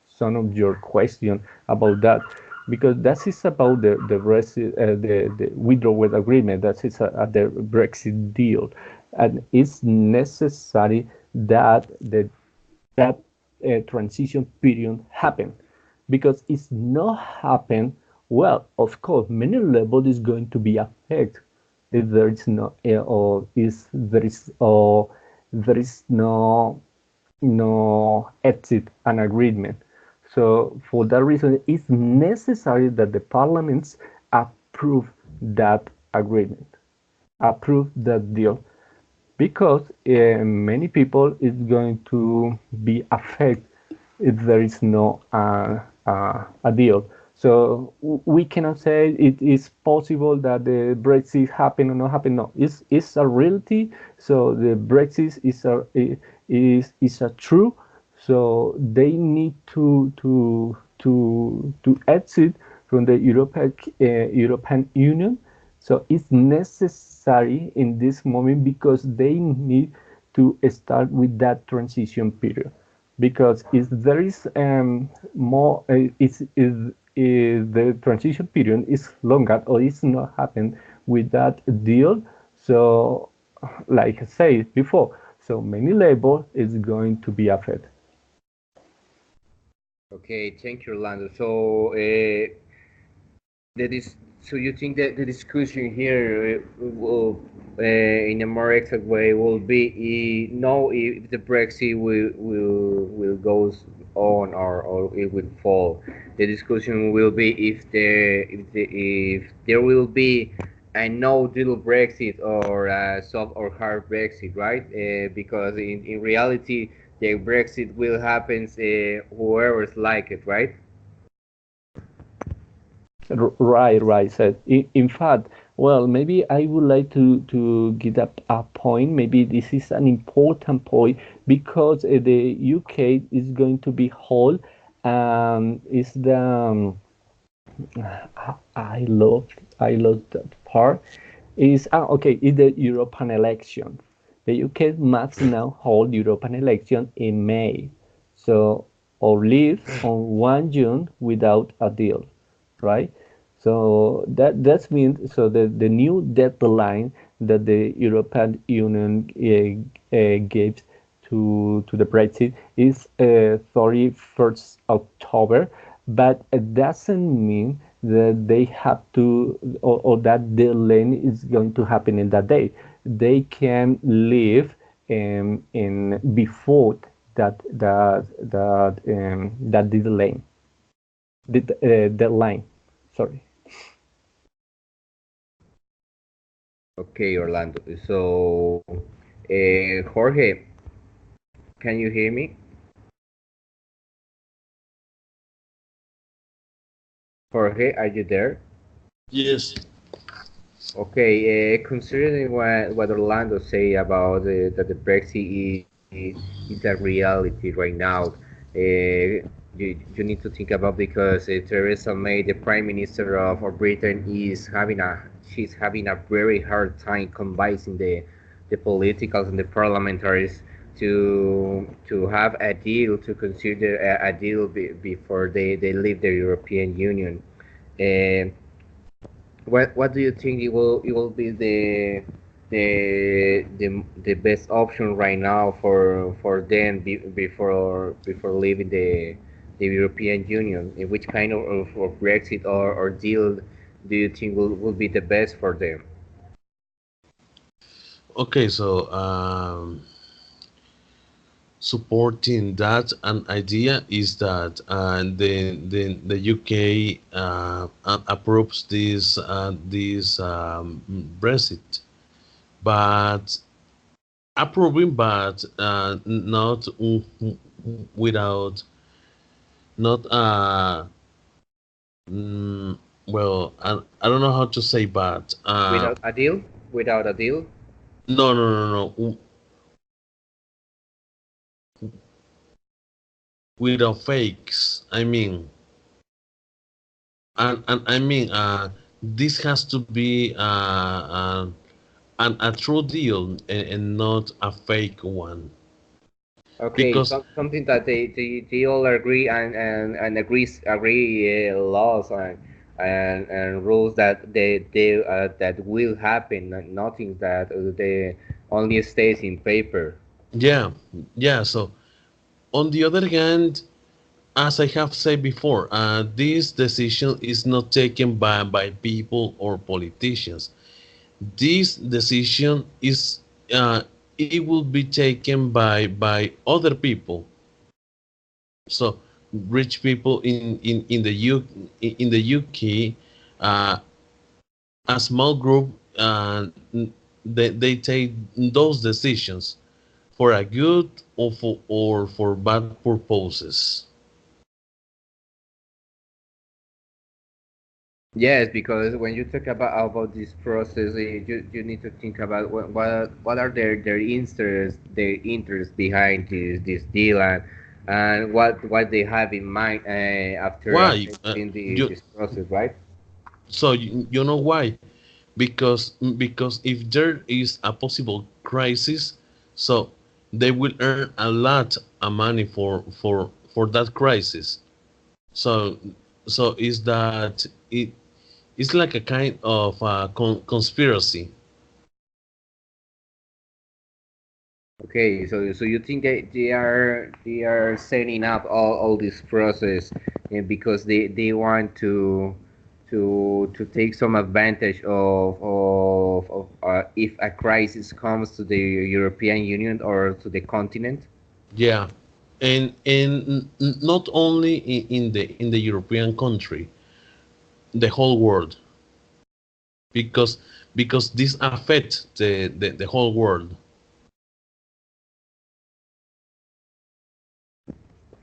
some of your question about that, because that is about the withdrawal agreement. That is the Brexit deal, and it's necessary that that transition period happen, because it's not happen. Well, of course, many levels is going to be affected if there is no or is there is no exit and agreement. So for that reason, it's necessary that the parliaments approve that agreement, approve that deal, because many people is going to be affected if there is no a deal. So we cannot say it is possible that the Brexit happen or not happen. No, it's a reality. So the Brexit is a true. So they need to exit from the European Union. So it's necessary in this moment, because they need to start with that transition period. Because if there is more, if the transition period is longer or it's not happened with that deal, so like I said before, so many labor is going to be affected. Okay, thank you, Orlando. So, that is, so you think that the discussion here will, in a more exact way, will be know if the Brexit will goes on or it will fall. The discussion will be if there will be a no deal Brexit or a soft or hard Brexit, right? Because in reality, the Brexit will happen whoever's like it, right? Right, right. So in fact, well, maybe I would like to give up a point. Maybe this is an important point because the UK is going to be whole. Is the I love that part. Is okay? Is the European election? The UK must now hold European election in May, so or leave on 1 June without a deal, right? So that means so the new deadline that the European Union gives to the Brexit is 31st October, but it doesn't mean that they have to or that deadline is going to happen in that day. They can leave in before that deadline. Deadline. Sorry. Okay, Orlando. So, Jorge, can you hear me? Jorge, are you there? Yes. Okay, considering what Orlando say about that the Brexit is a reality right now, you need to think about because Theresa May, the Prime Minister of Britain, she's having a very hard time convincing the politicals and the parliamentaries to have a deal to consider a deal before they leave the European Union. Uh, what do you think it will be the best option right now for them before leaving the European Union? In which kind of Brexit or deal do you think will be the best for them? Okay, so supporting that an idea is that the UK approves this Brexit, but approving, but not without not well, I don't know how to say, but Without a deal? Without a deal? no, no, no, no, without fakes. I mean, and I mean, this has to be a true deal and not a fake one, Okay, because something that they all agree and agree laws and rules that they that will happen, nothing that they only stays in paper. yeah, yeah. So on the other hand, as I have said before, this decision is not taken by people or politicians. This decision is uh, it will be taken by other people. So rich people in the UK, uh, a small group, they take those decisions for a good or for bad purposes. Yes, because when you talk about this process, you need to think about what are their interests behind this deal and what they have in mind after Why? seeing You this process, right? so you know why? Because if there is a possible crisis, so they will earn a lot of money for that crisis. So is that it's like a kind of conspiracy. Okay, so you think they are setting up all this process because they want to take some advantage of if a crisis comes to the European Union or to the continent? Yeah, and not only in the European country, the whole world, because this affects the whole world.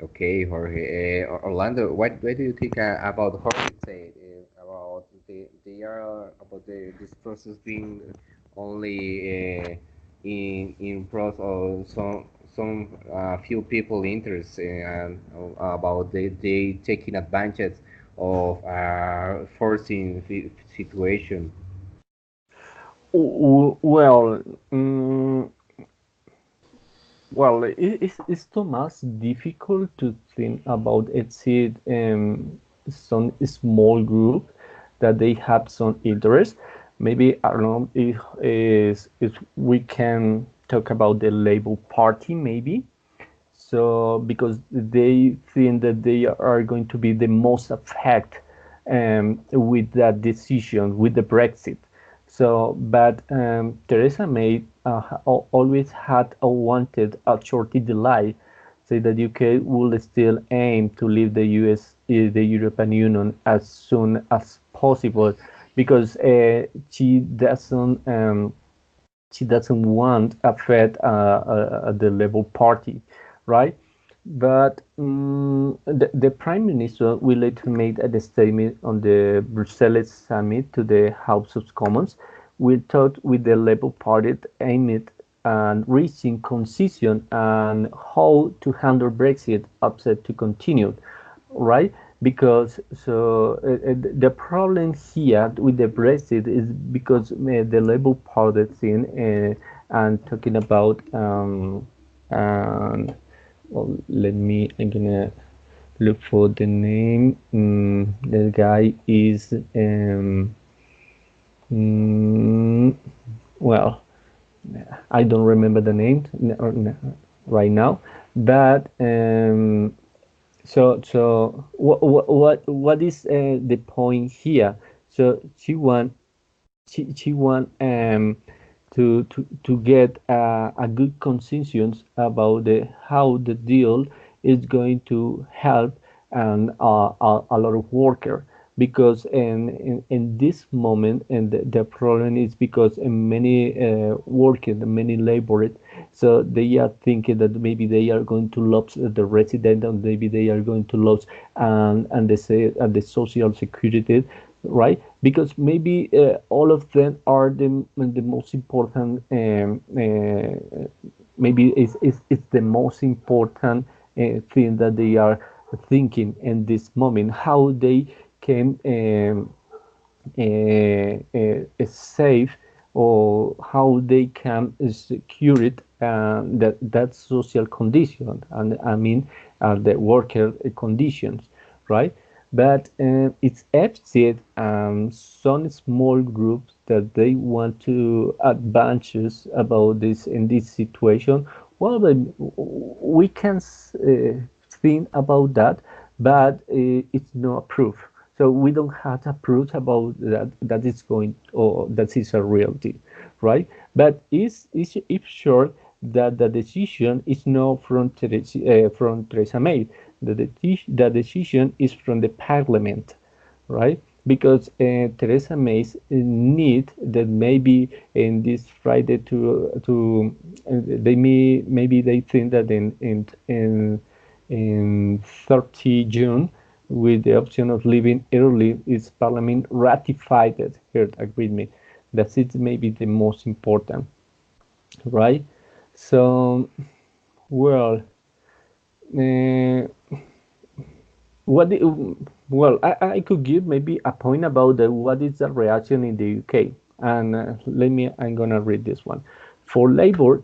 Okay, Jorge. Orlando, what do you think about Jorge said about they are about this process being only in pros of some few people interest and about they taking advantage of forcing situation. Well, well, it's too much difficult to think about exit some small group that they have some interest. Maybe I don't know if we can talk about the Labour Party maybe. So because they think that they are going to be the most affected with that decision with the Brexit. So, but Theresa May always had a wanted a shorty delay, say that UK will still aim to leave the US, the European Union, as soon as possible, because she doesn't want a threat at the Labour Party, right? But the Prime Minister will later make a statement on the Brussels summit to the House of Commons. We talked with the Labour Party aimed at reaching concession and how to handle Brexit upset to continue, right? Because the problem here with the Brexit is because the Labour Party thing and talking about well, let me I'm gonna look for the name. The guy is mm, well, I don't remember the name right now, but what is the point here? So she want to get a good consensus about how the deal is going to help and a lot of worker, because in this moment, and the problem is because in many workers, many laborers, so they are thinking that maybe they are going to lose the resident, and maybe they are going to lose and they say the social security, right? Because maybe all of them are the most important. Maybe it's the most important thing that they are thinking in this moment. How they can save, or how they can secure it, that social condition, and I mean the worker conditions, right? But it's upset some small groups that they want to advances about this in this situation. Well, then we can think about that, but it's not proof. So we don't have a proof about that it's going, or that is a reality, right? But it's sure that the decision is not from Theresa May. The decision is from the Parliament, right? Because Theresa May's need that maybe in this Friday they maybe they think that in 30 June, with the option of leaving early, is Parliament ratified her agreement. That is maybe the most important, right? So, well, uh, what well, I could give maybe a point about what is the reaction in the UK, and I'm gonna read this one. For Labour,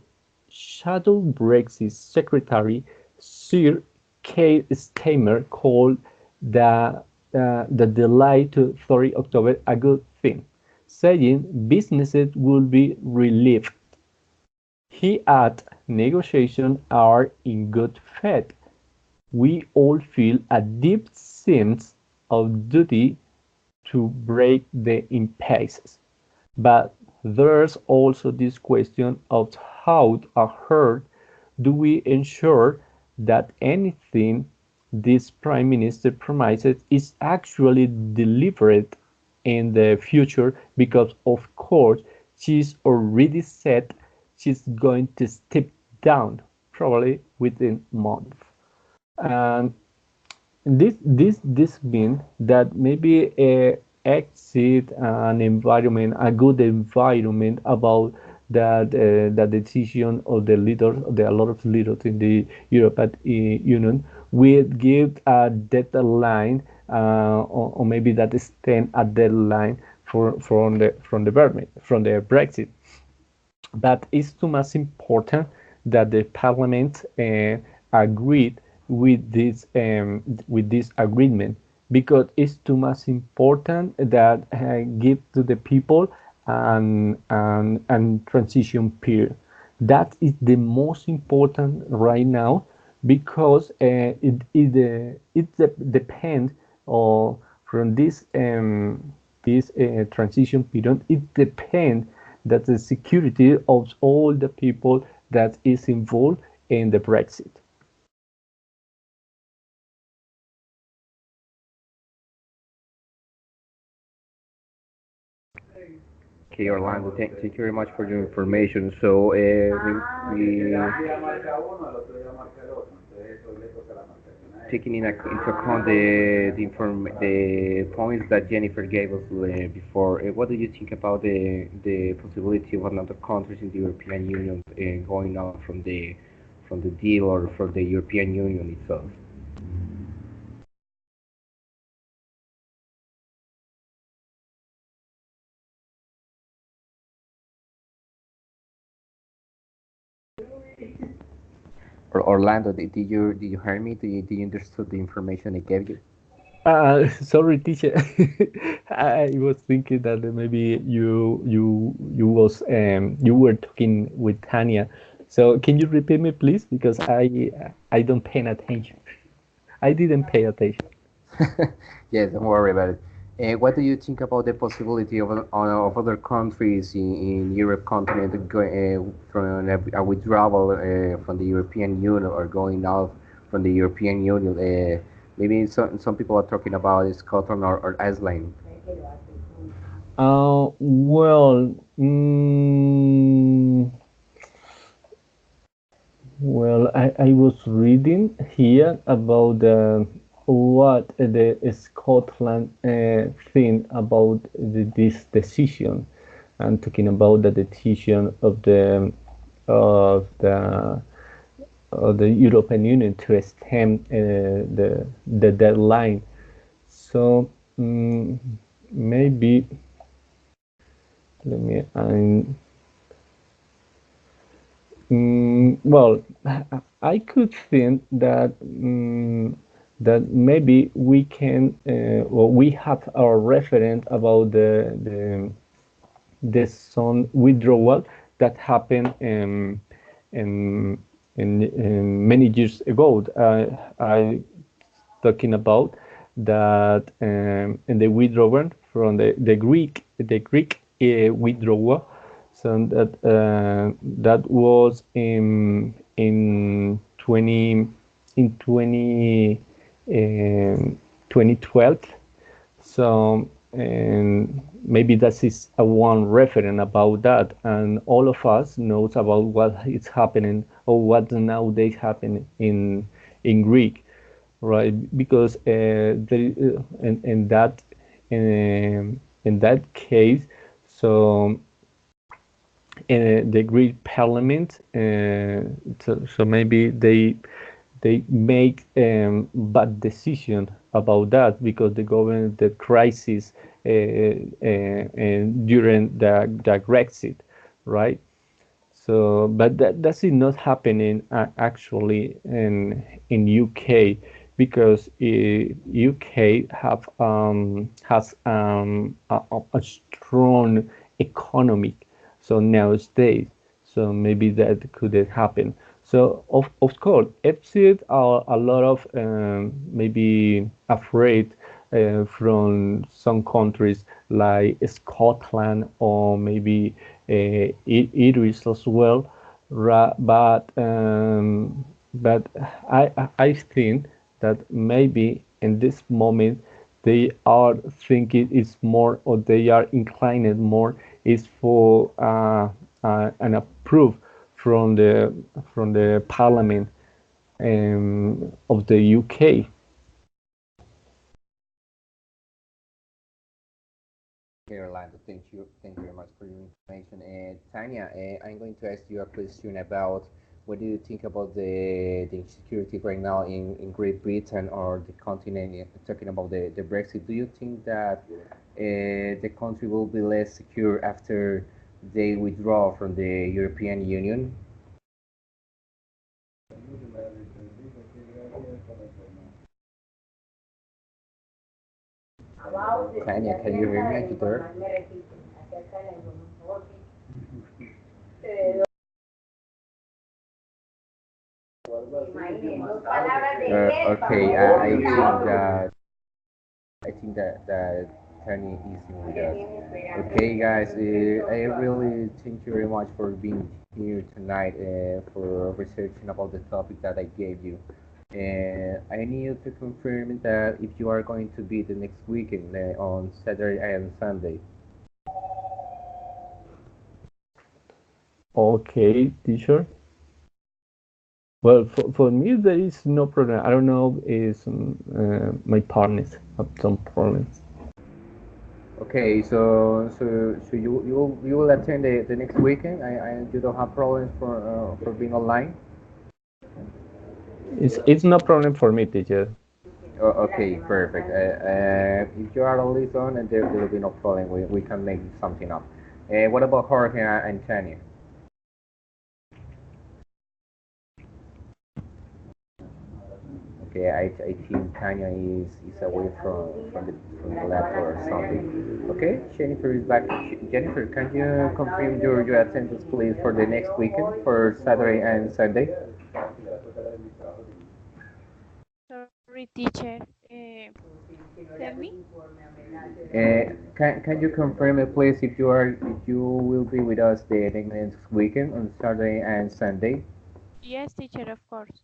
Shadow Brexit Secretary Sir Keir Starmer called the delay to 30 October a good thing, saying businesses will be relieved. He adds, negotiations are in good faith. We all feel a deep sense of duty to break the impasses. But there's also this question of how on earth do we ensure that anything this Prime Minister promises is actually delivered in the future, because of course she's already said she's going to step down probably within a month. And this means that maybe a exit an environment, a good environment about that decision of the leaders, a lot of leaders in the European Union will give a deadline, or maybe that extend a deadline from the Brexit. But it's too much important that the parliament agreed with this agreement, because it's too much important that give to the people an transition period. That is the most important right now, because it depends on from this transition period. It depends that the security of all the people that is involved in the Brexit. Okay, Orlando, thank you very much for your information. So, taking into account the points that Jennifer gave us before, what do you think about the possibility of another countries in the European Union going out from the deal or from the European Union itself? Orlando, did you hear me? Did you understood the information I gave you? Sorry, teacher. I was thinking that maybe you were talking with Tanya. So can you repeat me, please? Because I don't pay attention. I didn't pay attention. Yes, don't worry about it. What do you think about the possibility of other countries in Europe continent from a withdrawal from the European Union or going out from the European Union? Maybe some people are talking about Scotland or Iceland. Well, I was reading here about what the Scotland thing about this decision, and talking about the decision of the of the European Union to extend the deadline. So maybe let me. Well, I could think that that maybe we can, well, we have our reference about the some withdrawal that happened in, many years ago. I talking about that in the withdrawal from the Greek withdrawal. So that was in 2012. So and maybe that is a one reference about that, and all of us knows about what is happening or what nowadays happen in Greek, right? Because in that case, so the Greek Parliament, so maybe they make bad decision about that, because the government the crisis during the Brexit, right? So, but that is not happening actually in UK, because UK has a strong economic so nowadays. So maybe that could happen. So of course, exit are a lot of maybe afraid from some countries like Scotland or maybe Iris as well. But I think that maybe in this moment they are thinking it's more, or they are inclined more is for an approve from the parliament of the UK. Okay, Orlando, thank you very much for your information. And Tanya, I'm going to ask you a question about what do you think about the insecurity right now in Great Britain or the continent? Talking about the Brexit, do you think that the country will be less secure after they withdraw from the European Union? Tanya, can you hear me? Are you there? Okay, I think that Tanya is with us. Okay, guys, I really thank you very much for being here tonight for researching about the topic that I gave you. And I need you to confirm that if you are going to be the next weekend on Saturday and Sunday. Okay, teacher. Well, for me there is no problem. I don't know is my partners have some problems. Okay, so you will attend the next weekend. You don't have problems for being online. It's no problem for me, teacher. Okay, perfect. If you are on this on, and there will be no problem. We can make something up. What about Jorge and Tanya? Okay, I think Tanya is away from the laptop or something. Okay, Jennifer is back. Jennifer, can you confirm your attendance, please, for the next weekend for Saturday and Sunday? Sorry, teacher. Tell me. Can you confirm it, please, if you will be with us the next weekend on Saturday and Sunday? Yes, teacher, of course.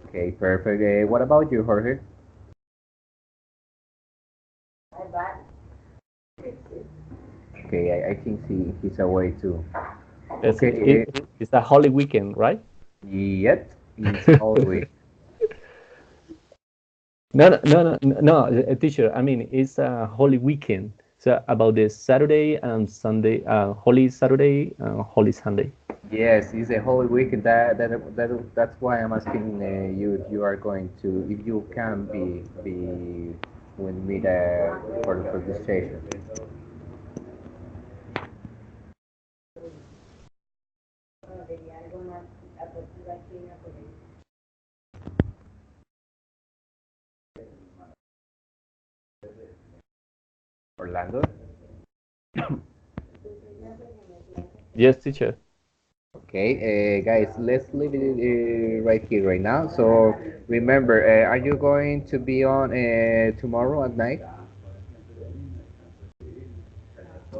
Okay, perfect. What about you, Jorge? Okay, I think he's away too. Yes, Okay, it's a holy weekend, right? yet it's all week. No, teacher. I mean, it's a holy weekend. So about the Saturday and Sunday, Holy Saturday and Holy Sunday. Yes, it's a holy week. That's why I'm asking you if you are going to, if you can be with me for the station. Orlando. Yes, teacher. Okay, guys, let's leave it right here, right now. So remember, are you going to be on tomorrow at night?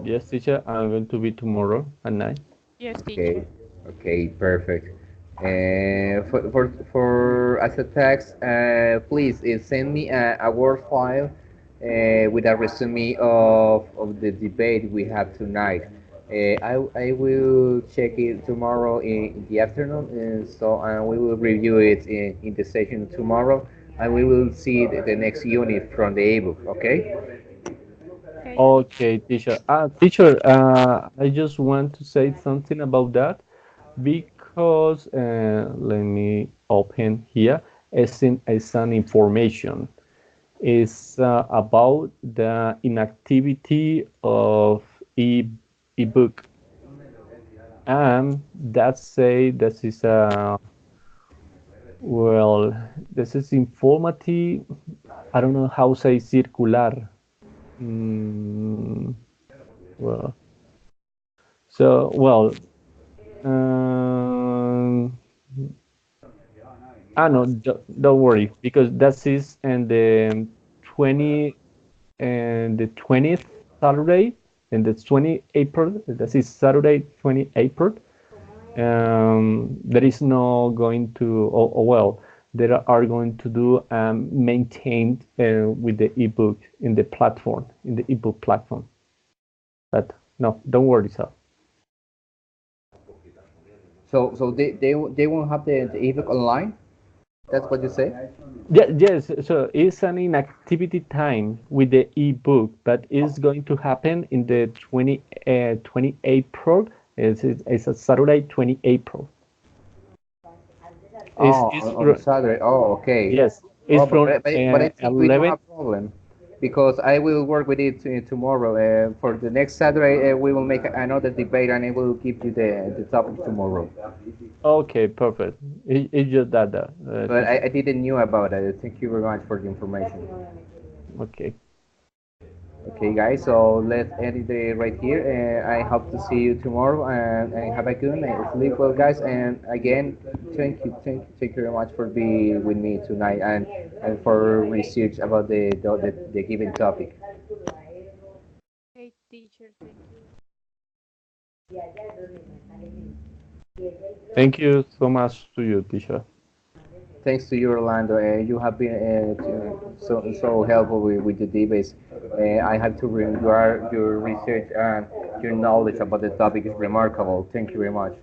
Yes, teacher. I'm going to be tomorrow at night. Yes, Okay, teacher. okay, perfect. For as a text, please send me a Word file with a resume of the debate we have tonight. I will check it tomorrow in the afternoon, and so we will review it in the session tomorrow, and we will see the next unit from the ebook. Okay? Okay. Okay, teacher. Teacher, I just want to say something about that because let me open here. As an information is about the inactivity of ebook, and that say this is a well, this is informative. I don't know how say circular. Mm, well, so well. Ah, no, don't worry, because that is in the 20 and the 20th Saturday, and the 20 April. That is Saturday, 20 April. There is no going to, well, they are going to do maintained with the ebook in the platform, in the ebook platform. But no, don't worry, sir. So they won't have the ebook online. That's what you say. Yeah, yes, so it's an inactivity time with the ebook, but it's going to happen in the 20 April. It's a Saturday, 20 April. Oh, It's on Saturday. Oh, okay. yes, it's Oh, from but I think we don't 11. have problem because I will work with it tomorrow. For the next Saturday, we will make another debate and I will give you the topic tomorrow. Okay, perfect. It's just that, But teacher. I didn't knew about it. Thank you very much for the information. Okay. Okay, guys, so let's end it right here. I hope to see you tomorrow and have a good night. Sleep well, guys. And again, thank you very much for being with me tonight and for research about the given topic. Okay, teacher, thank you. Thank you so much to you, teacher. Thanks to you, Orlando. You have been so helpful with the debates. I have to remember your research and your knowledge about the topic is remarkable. Thank you very much.